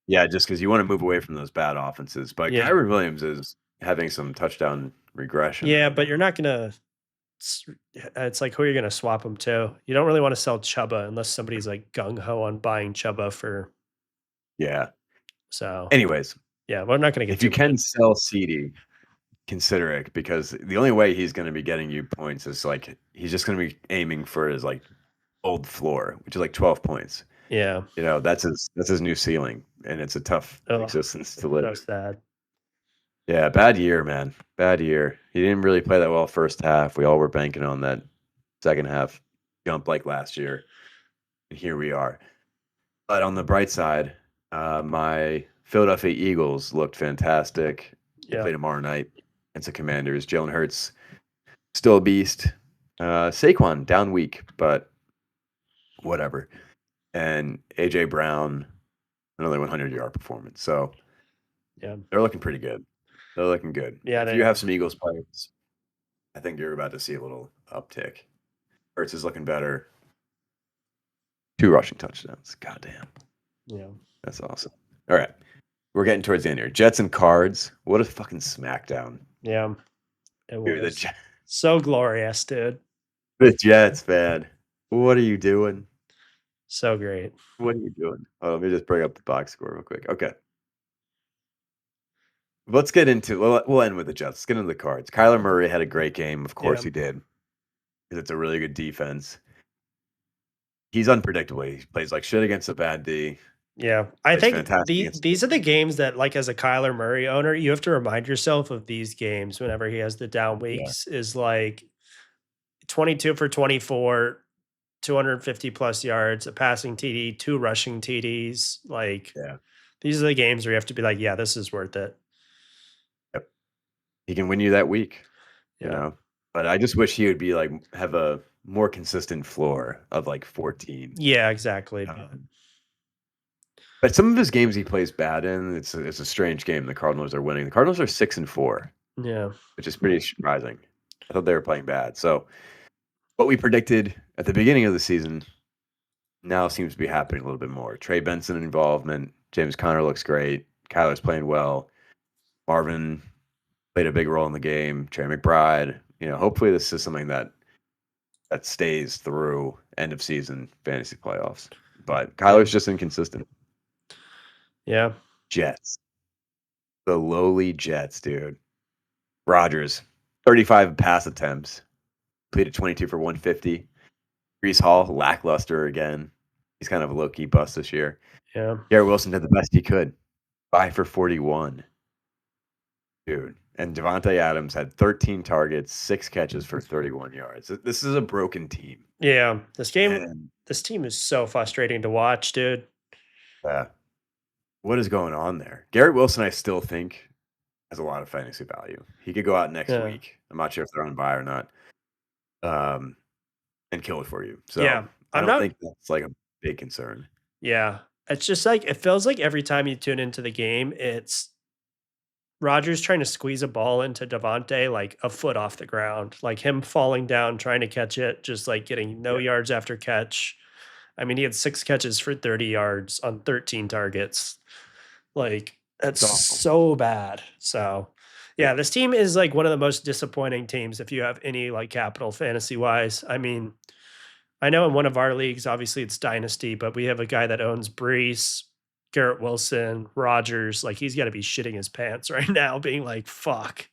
[SPEAKER 3] Yeah, just because you want to move away from those bad offenses. But
[SPEAKER 1] Yeah.
[SPEAKER 3] Kyron Williams is having some touchdown regression.
[SPEAKER 1] Yeah, but you're not gonna. It's like who are you gonna swap him to? You don't really want to sell Chuba unless somebody's like gung ho on buying Chuba for.
[SPEAKER 3] Yeah.
[SPEAKER 1] So
[SPEAKER 3] Anyways,
[SPEAKER 1] yeah, we're not gonna get.
[SPEAKER 3] if you can sell CD, consider it because the only way he's going to be getting you points is like he's just going to be aiming for his like old floor, which is like 12 points.
[SPEAKER 1] Yeah.
[SPEAKER 3] You know, that's his new ceiling, and it's a tough existence to
[SPEAKER 1] So
[SPEAKER 3] live.
[SPEAKER 1] sad.
[SPEAKER 3] Yeah, bad year, man. Bad year. He didn't really play that well first half. We all were banking on that second half jump like last year, and here we are. But on the bright side, my Philadelphia Eagles looked fantastic. They play tomorrow night. It's the Commanders. Jalen Hurts still a beast. Saquon down week, but whatever. And AJ Brown, another 100-yard performance. So
[SPEAKER 1] yeah,
[SPEAKER 3] they're looking pretty good. They're looking good.
[SPEAKER 1] Yeah,
[SPEAKER 3] if you have some Eagles players, I think you're about to see a little uptick. Hurts is looking better. 2 rushing touchdowns. Goddamn.
[SPEAKER 1] Yeah.
[SPEAKER 3] That's awesome. All right. We're getting towards the end here. Jets and Cards. What a fucking smackdown.
[SPEAKER 1] Yeah. It
[SPEAKER 3] Dude,
[SPEAKER 1] was so glorious, dude.
[SPEAKER 3] The Jets, man. What are you doing?
[SPEAKER 1] So great.
[SPEAKER 3] What are you doing? Oh, let me just bring up the box score real quick. Okay. Let's get into we'll end with the Jets. Let's get into the Cards. Kyler Murray had a great game. Of course he did. Because it's a really good defense. He's unpredictable. He plays like shit against a bad D.
[SPEAKER 1] Yeah. I think
[SPEAKER 3] fantastic.
[SPEAKER 1] these are the games that, like, as a Kyler Murray owner, you have to remind yourself of these games whenever he has the down weeks, is like 22 for 24, 250 plus yards, a passing TD, 2 rushing TDs. Like, these are the games where you have to be like, yeah, this is worth it.
[SPEAKER 3] Yep. He can win you that week. You know? But I just wish he would be like have a more consistent floor of like 14.
[SPEAKER 1] Yeah, exactly.
[SPEAKER 3] But some of his games he plays bad in, it's a strange game. The Cardinals are winning. The Cardinals are 6-4.
[SPEAKER 1] Yeah.
[SPEAKER 3] Which is pretty surprising. I thought they were playing bad. So what we predicted at the beginning of the season now seems to be happening a little bit more. Trey Benson involvement. James Conner looks great. Kyler's playing well. Marvin played a big role in the game. Trey McBride. You know, hopefully this is something that that stays through end of season fantasy playoffs. But Kyler's just inconsistent.
[SPEAKER 1] Yeah.
[SPEAKER 3] Jets. The lowly Jets, dude. Rodgers, 35 pass attempts, completed 22 for 150. Brees Hall, lackluster again. He's kind of a low-key bust this year.
[SPEAKER 1] Yeah.
[SPEAKER 3] Garrett Wilson did the best he could. 5 for 41. Dude. And Devontae Adams had 13 targets, 6 catches for 31 yards. This is a broken team.
[SPEAKER 1] Yeah. This
[SPEAKER 3] And
[SPEAKER 1] team is so frustrating to watch, dude.
[SPEAKER 3] what is going on there? Garrett Wilson, I still think, has a lot of fantasy value. He could go out next
[SPEAKER 1] Yeah.
[SPEAKER 3] week. I'm not sure if they're on bye or not. And kill it for you. So
[SPEAKER 1] Yeah.
[SPEAKER 3] I don't think that's like a big concern.
[SPEAKER 1] Yeah. It's just like it feels like every time you tune into the game, it's Rodgers trying to squeeze a ball into Devontae like a foot off the ground, like him falling down, trying to catch it, just like getting no yards after catch. I mean, he had 6 catches for 30 yards on 13 targets. Like, that's
[SPEAKER 3] awful.
[SPEAKER 1] so bad. So, yeah, this team is like one of the most disappointing teams if you have any like capital fantasy wise. I mean, I know in one of our leagues, obviously it's Dynasty, but we have a guy that owns Brees, Garrett Wilson, Rodgers. Like, he's got to be shitting his pants right now, being like, fuck.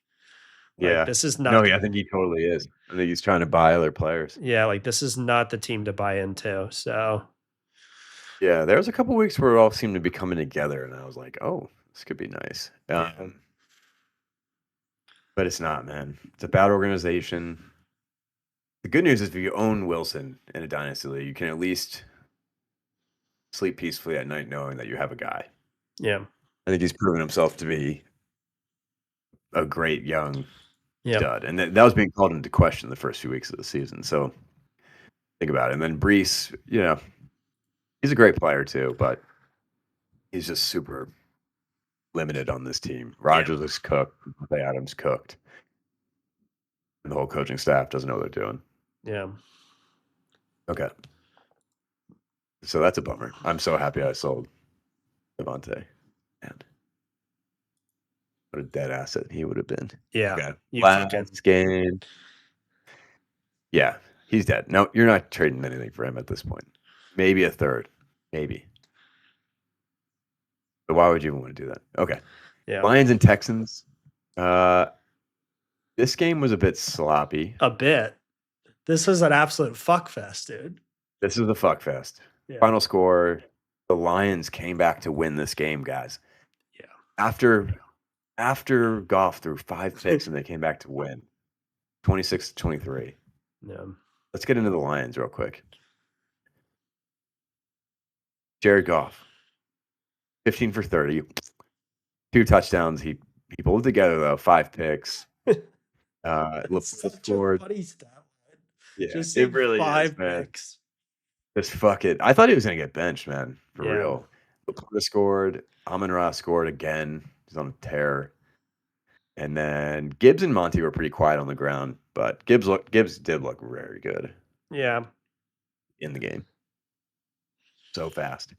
[SPEAKER 1] Like,
[SPEAKER 3] Yeah.
[SPEAKER 1] this is not.
[SPEAKER 3] No, yeah, I think he totally is. I think he's trying to buy other players.
[SPEAKER 1] Yeah, like, this is not the team to buy into. So,
[SPEAKER 3] Yeah, there was a couple weeks where it all seemed to be coming together, and I was like, "Oh, this could be nice." But it's not, man. It's a bad organization. The good news is, if you own Wilson in a dynasty league, you can at least sleep peacefully at night knowing that you have a guy.
[SPEAKER 1] yeah.
[SPEAKER 3] I think he's proven himself to be a great young stud, and that was being called into question the first few weeks of the season. So think about it. And then Brees, he's a great player too, but he's just super limited on this team. Rodgers is cooked. Adams cooked. And the whole coaching staff doesn't know what they're doing.
[SPEAKER 1] Yeah.
[SPEAKER 3] Okay. So that's a bummer. I'm so happy I sold Devontae. And what a dead asset he would have been.
[SPEAKER 1] Yeah.
[SPEAKER 3] Okay.
[SPEAKER 1] You
[SPEAKER 3] Last game. Yeah, he's dead. No, you're not trading anything for him at this point. Maybe a third. Maybe. But why would you even want to do that? Okay.
[SPEAKER 1] Yeah.
[SPEAKER 3] Lions and Texans. This game was a bit sloppy.
[SPEAKER 1] A bit. This was an absolute fuckfest, dude.
[SPEAKER 3] This is the fuckfest.
[SPEAKER 1] Yeah.
[SPEAKER 3] Final score, the Lions came back to win this game, guys.
[SPEAKER 1] Yeah.
[SPEAKER 3] After Goff threw 5 picks and they came back to win. 26-23.
[SPEAKER 1] Yeah.
[SPEAKER 3] Let's get into the Lions real quick. Jared Goff, 15 for 30, 2 touchdowns. He pulled together though, 5 picks.
[SPEAKER 1] Scored. Funny stat line.
[SPEAKER 3] Yeah,
[SPEAKER 1] Just
[SPEAKER 3] it really
[SPEAKER 1] 5
[SPEAKER 3] is, man.
[SPEAKER 1] picks.
[SPEAKER 3] Just fuck it. I thought he was gonna get benched, man. For
[SPEAKER 1] Yeah.
[SPEAKER 3] real. Laporta scored. Amon-Ra scored again. He's on a tear. And then Gibbs and Monty were pretty quiet on the ground, but Gibbs did look very good.
[SPEAKER 1] Yeah.
[SPEAKER 3] In the game. So fast.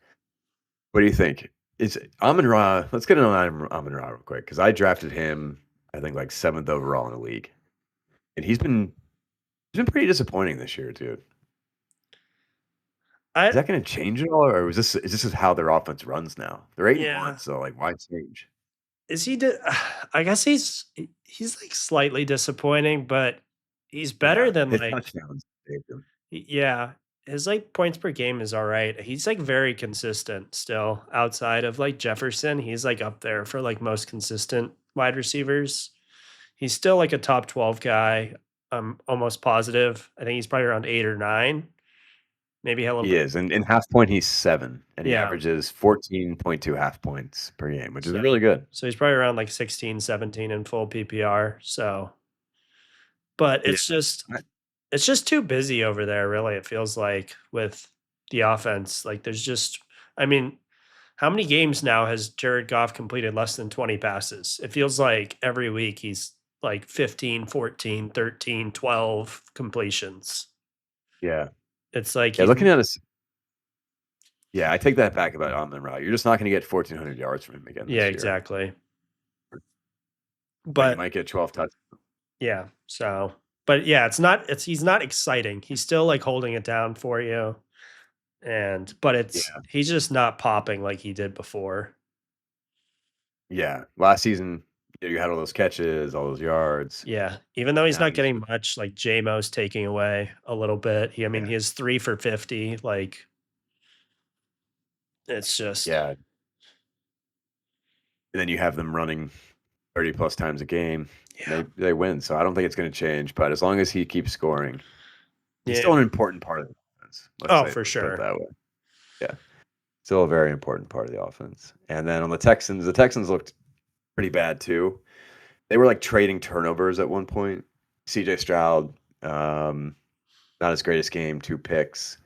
[SPEAKER 3] What do you think? Is Amon-Ra? Let's get on Amon-Ra real quick, because I drafted him, I think, like 7th overall in the league, and he's been pretty disappointing this year, dude. Is that going to change at all, or is this how their offense runs now? They're 8-1, so like, why change?
[SPEAKER 1] Is he? I guess he's like slightly disappointing, but he's better than
[SPEAKER 3] his
[SPEAKER 1] like.
[SPEAKER 3] Touchdowns saved him.
[SPEAKER 1] Yeah, his like points per game is all right. He's like very consistent still. Outside of like Jefferson, he's like up there for like most consistent wide receivers. He's still like a top 12 guy. I'm almost positive. I think he's probably around 8 or 9. Maybe a little
[SPEAKER 3] He
[SPEAKER 1] bit.
[SPEAKER 3] is, and in half point he's 7, and he
[SPEAKER 1] Yeah.
[SPEAKER 3] averages 14.2 half points per game, which is really good.
[SPEAKER 1] So he's probably around like 16, 17 in full PPR. So, but it's just too busy over there. Really, it feels like with the offense. Like there's just, I mean, how many games now has Jared Goff completed less than 20 passes? It feels like every week he's like 15, 14, 13, 12 completions.
[SPEAKER 3] Yeah.
[SPEAKER 1] It's like
[SPEAKER 3] looking at us. Yeah, I take that back about Amon-Ra. You're just not going to get 1,400 yards from him again.
[SPEAKER 1] Yeah, exactly. But
[SPEAKER 3] you might get 12 touchdowns.
[SPEAKER 1] Yeah. So, But yeah, he's not exciting. He's still like holding it down for you. But
[SPEAKER 3] Yeah.
[SPEAKER 1] he's just not popping like he did before.
[SPEAKER 3] Yeah. Last season, you had all those catches, all those yards.
[SPEAKER 1] Yeah. Even though he's
[SPEAKER 3] Now
[SPEAKER 1] not
[SPEAKER 3] he's
[SPEAKER 1] getting
[SPEAKER 3] just
[SPEAKER 1] much, like JMO's taking away a little bit. I mean,
[SPEAKER 3] yeah.
[SPEAKER 1] he has 3 for 50. Like it's just
[SPEAKER 3] Yeah. And then you have them running 30 plus times a game.
[SPEAKER 1] yeah.
[SPEAKER 3] They win. So I don't think it's going to change. But as long as he keeps scoring, he's
[SPEAKER 1] Yeah.
[SPEAKER 3] still an important part of the offense.
[SPEAKER 1] Oh, for
[SPEAKER 3] Let's put it
[SPEAKER 1] sure.
[SPEAKER 3] that way. Yeah. Still a very important part of the offense. And then on the Texans looked pretty bad too. They were like trading turnovers at one point. CJ Stroud, not his greatest game, 2 picks.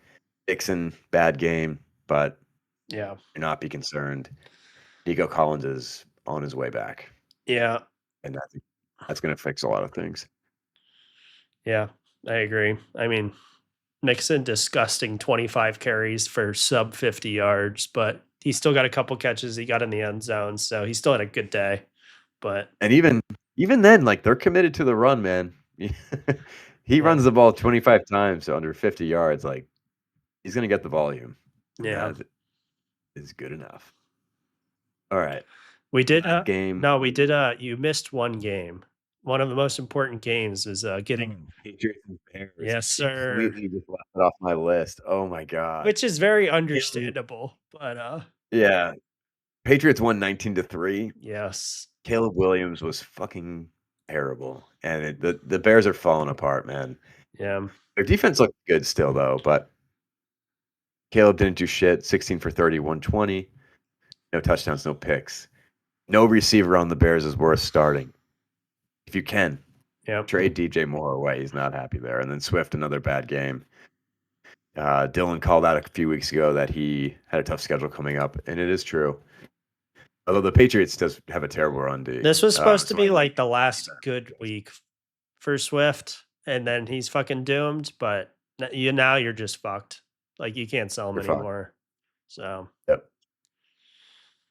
[SPEAKER 3] Dixon, bad game, but
[SPEAKER 1] Yeah.
[SPEAKER 3] do not be concerned. Nico Collins is on his way back,
[SPEAKER 1] Yeah.
[SPEAKER 3] and that's going to fix a lot of things.
[SPEAKER 1] Yeah. I agree. I mean, Mixon disgusting 25 carries for sub 50 yards, but he still got a couple catches. He got in the end zone, so he still had a good day. But
[SPEAKER 3] And even then, like they're committed to the run, man. He
[SPEAKER 1] yeah,
[SPEAKER 3] runs the ball 25 times to under 50 yards. Like he's going to get the volume, and
[SPEAKER 1] yeah.
[SPEAKER 3] that is good enough. All right,
[SPEAKER 1] We did
[SPEAKER 3] last game.
[SPEAKER 1] no, we did you missed one game. One of the most important games is getting
[SPEAKER 3] Patriots and Bears.
[SPEAKER 1] yes, sir.
[SPEAKER 3] Completely just left it off my list. Oh my god.
[SPEAKER 1] Which is very
[SPEAKER 3] Caleb-
[SPEAKER 1] understandable. But
[SPEAKER 3] Yeah, Patriots won 19-3.
[SPEAKER 1] yes.
[SPEAKER 3] Caleb Williams was fucking terrible, and the Bears are falling apart, man.
[SPEAKER 1] Yeah.
[SPEAKER 3] Their defense looked good still though, but Caleb didn't do shit. 16 for 30, 120. No touchdowns, no picks. No receiver on the Bears is worth starting. If you can,
[SPEAKER 1] Yeah.
[SPEAKER 3] trade DJ Moore away. He's not happy there. And then Swift, another bad game. Dylan called out a few weeks ago that he had a tough schedule coming up, and it is true. Although the Patriots does have a terrible run D.
[SPEAKER 1] This was supposed to
[SPEAKER 3] so
[SPEAKER 1] be
[SPEAKER 3] I-
[SPEAKER 1] like the last good week for Swift, and then he's fucking doomed. But now you're just fucked. Like you can't sell him
[SPEAKER 3] You're fucked.
[SPEAKER 1] anymore. So
[SPEAKER 3] Yep.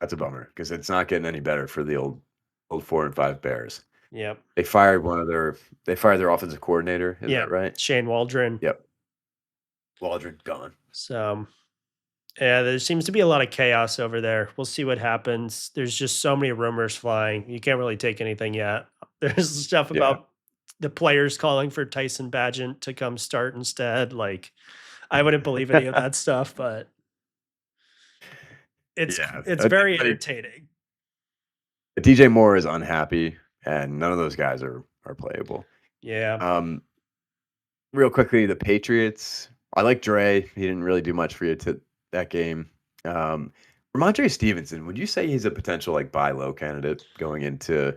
[SPEAKER 3] That's a bummer because it's not getting any better for the old 4-5 Bears.
[SPEAKER 1] yep.
[SPEAKER 3] They fired their offensive coordinator. Is
[SPEAKER 1] Yeah.
[SPEAKER 3] that right?
[SPEAKER 1] Shane Waldron.
[SPEAKER 3] Yep. Waldron gone.
[SPEAKER 1] So yeah, there seems to be a lot of chaos over there. We'll see what happens. There's just so many rumors flying. You can't really take anything yet. There's stuff
[SPEAKER 3] Yeah.
[SPEAKER 1] about the players calling for Tyson Badgett to come start instead. Like, I wouldn't believe any of that stuff, but it's
[SPEAKER 3] Yeah.
[SPEAKER 1] very
[SPEAKER 3] But
[SPEAKER 1] entertaining.
[SPEAKER 3] DJ Moore is unhappy, and none of those guys are playable.
[SPEAKER 1] Yeah.
[SPEAKER 3] Real quickly, the Patriots. I like Dre. He didn't really do much for you to that game. Ramondre Stevenson, would you say he's a potential like buy low candidate going into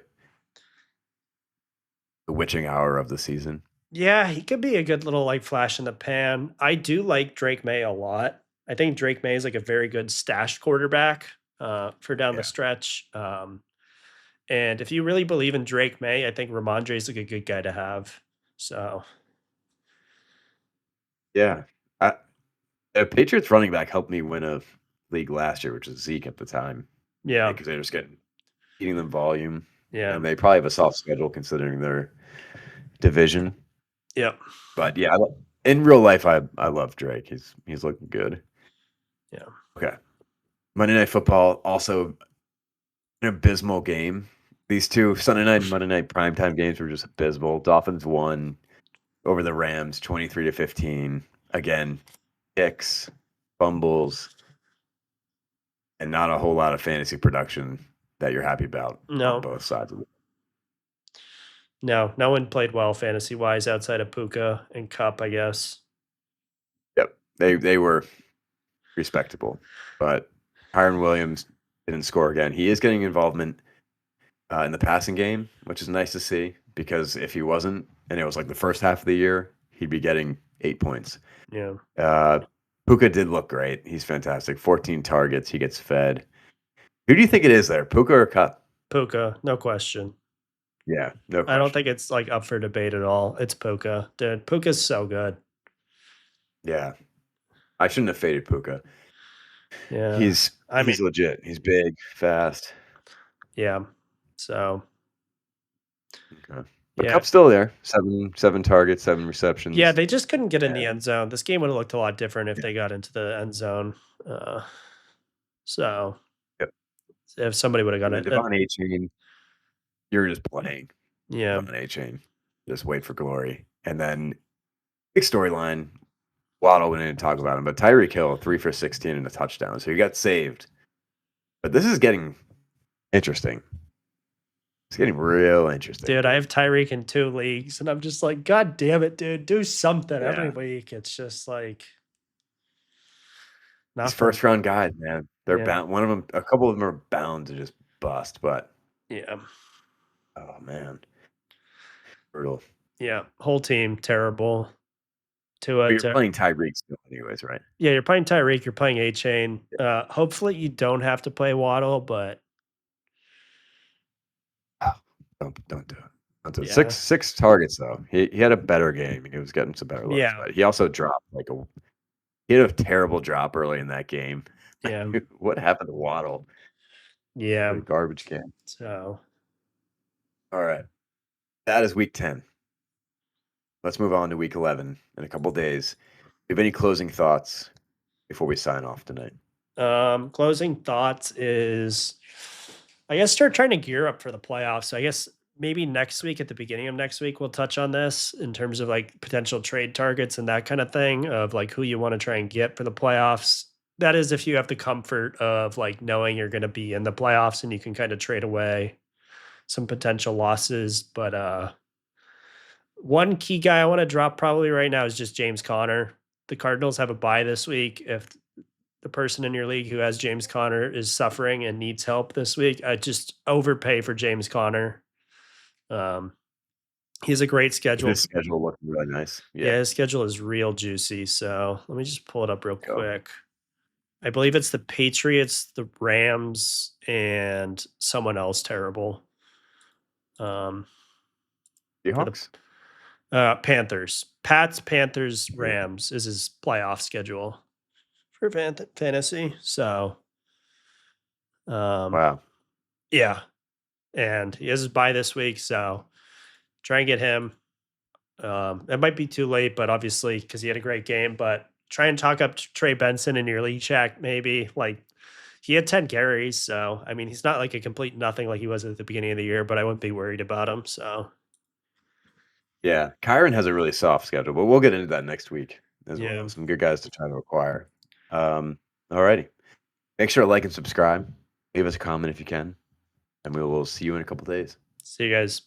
[SPEAKER 3] the witching hour of the season?
[SPEAKER 1] Yeah, he could be a good little like flash in the pan. I do like Drake May a lot. I think Drake May is like a very good stashed quarterback for down
[SPEAKER 3] Yeah.
[SPEAKER 1] the stretch. And if you really believe in Drake May, I think Ramondre is like a good guy to have. So
[SPEAKER 3] Yeah. A Patriots running back helped me win a league last year, which was Zeke at the time,
[SPEAKER 1] yeah,
[SPEAKER 3] because they're just eating them volume,
[SPEAKER 1] yeah,
[SPEAKER 3] and they probably have a soft schedule considering their division.
[SPEAKER 1] yeah,
[SPEAKER 3] But yeah, in real life, I love Drake. He's looking good.
[SPEAKER 1] yeah.
[SPEAKER 3] Okay. Monday Night Football, also an abysmal game. These two Sunday night and Monday night primetime games were just abysmal. Dolphins won over the Rams 23-15. Again, picks, fumbles, and not a whole lot of fantasy production that you're happy about
[SPEAKER 1] No.
[SPEAKER 3] on both sides of it.
[SPEAKER 1] No one played well fantasy wise outside of Puka and Cup, I guess.
[SPEAKER 3] Yep. They were respectable. But Kyron Williams didn't score again. He is getting involvement in the passing game, which is nice to see, because if he wasn't, and it was like the first half of the year, he'd be getting 8 points.
[SPEAKER 1] Yeah.
[SPEAKER 3] Puka did look great. He's fantastic. 14 targets. He gets fed. Who do you think it is there, Puka or Cup?
[SPEAKER 1] Puka, no question.
[SPEAKER 3] Yeah, no question.
[SPEAKER 1] I don't think it's like up for debate at all. It's Puka. Dude, Puka's so good.
[SPEAKER 3] Yeah. I shouldn't have faded Puka.
[SPEAKER 1] Yeah.
[SPEAKER 3] He's legit. He's big, fast.
[SPEAKER 1] Yeah. So
[SPEAKER 3] Okay. But
[SPEAKER 1] Yeah.
[SPEAKER 3] Cup's still there. Seven targets, 7 receptions.
[SPEAKER 1] Yeah, they just couldn't get in the
[SPEAKER 3] and
[SPEAKER 1] end zone. This game would have looked a lot different if
[SPEAKER 3] yeah,
[SPEAKER 1] they got into the end zone. So
[SPEAKER 3] yep.
[SPEAKER 1] if somebody would have
[SPEAKER 3] And
[SPEAKER 1] got
[SPEAKER 3] then
[SPEAKER 1] it,
[SPEAKER 3] Devon Achane, you're just playing
[SPEAKER 1] yeah,
[SPEAKER 3] Devon Achane. Just wait for glory. And then big storyline. Waddle, we didn't talk about him, but Tyreek Hill, 3 for 16 and a touchdown. So he got saved. But this is getting interesting. It's getting real interesting.
[SPEAKER 1] dude. I have Tyreek in 2 leagues, and I'm just like, God damn it, dude, do something every
[SPEAKER 3] Yeah.
[SPEAKER 1] week. It's just like
[SPEAKER 3] These
[SPEAKER 1] nothing.
[SPEAKER 3] first round guys, man. They're
[SPEAKER 1] Yeah.
[SPEAKER 3] bound. One of them, a couple of them are bound to just bust. But
[SPEAKER 1] Yeah,
[SPEAKER 3] oh man, brutal.
[SPEAKER 1] yeah. Whole team terrible.
[SPEAKER 3] But you're playing Tyreek still, anyways, right?
[SPEAKER 1] Yeah, you're playing Tyreek. You're playing Achane. Hopefully, you don't have to play Waddle, but
[SPEAKER 3] Oh, don't do it. Don't do it.
[SPEAKER 1] Yeah.
[SPEAKER 3] Six targets though. He had a better game. He was getting some better looks.
[SPEAKER 1] Yeah.
[SPEAKER 3] But he also dropped he had a terrible drop early in that game.
[SPEAKER 1] yeah,
[SPEAKER 3] What happened to Waddle?
[SPEAKER 1] yeah.
[SPEAKER 3] What a garbage game.
[SPEAKER 1] So
[SPEAKER 3] All right. That is week 10. Let's move on to week 11 in a couple days. Do you have any closing thoughts before we sign off tonight?
[SPEAKER 1] closing thoughts is, I guess, start trying to gear up for the playoffs. So I guess maybe next week, at the beginning of next week, we'll touch on this in terms of like potential trade targets and that kind of thing of like who you want to try and get for the playoffs. That is if you have the comfort of like knowing you're going to be in the playoffs and you can kind of trade away some potential losses. But one key guy I want to drop probably right now is just James Conner. The Cardinals have a bye this week. If the person in your league who has James Conner is suffering and needs help this week, I just overpay for James Conner. He's a great schedule.
[SPEAKER 3] His schedule looking really nice.
[SPEAKER 1] Yeah, his schedule is real juicy. So let me just pull it up real
[SPEAKER 3] Go.
[SPEAKER 1] quick. I believe it's the Patriots, the Rams, and someone else terrible.
[SPEAKER 3] Seahawks?
[SPEAKER 1] Panthers. Pats, Panthers, Rams is his playoff schedule for fantasy. So,
[SPEAKER 3] Wow.
[SPEAKER 1] yeah. And he has his bye this week. So try and get him. It might be too late, but obviously, because he had a great game, but try and talk up Trey Benson in your league chat, maybe. Like, he had 10 carries. So, I mean, he's not like a complete nothing like he was at the beginning of the year, but I wouldn't be worried about him. So,
[SPEAKER 3] Yeah. Kyron has a really soft schedule, but we'll get into that next week as
[SPEAKER 1] Yeah.
[SPEAKER 3] well. Some good guys to try to acquire. All righty. Make sure to like and subscribe. Leave us a comment if you can. And we will see you in a couple days.
[SPEAKER 1] see you guys.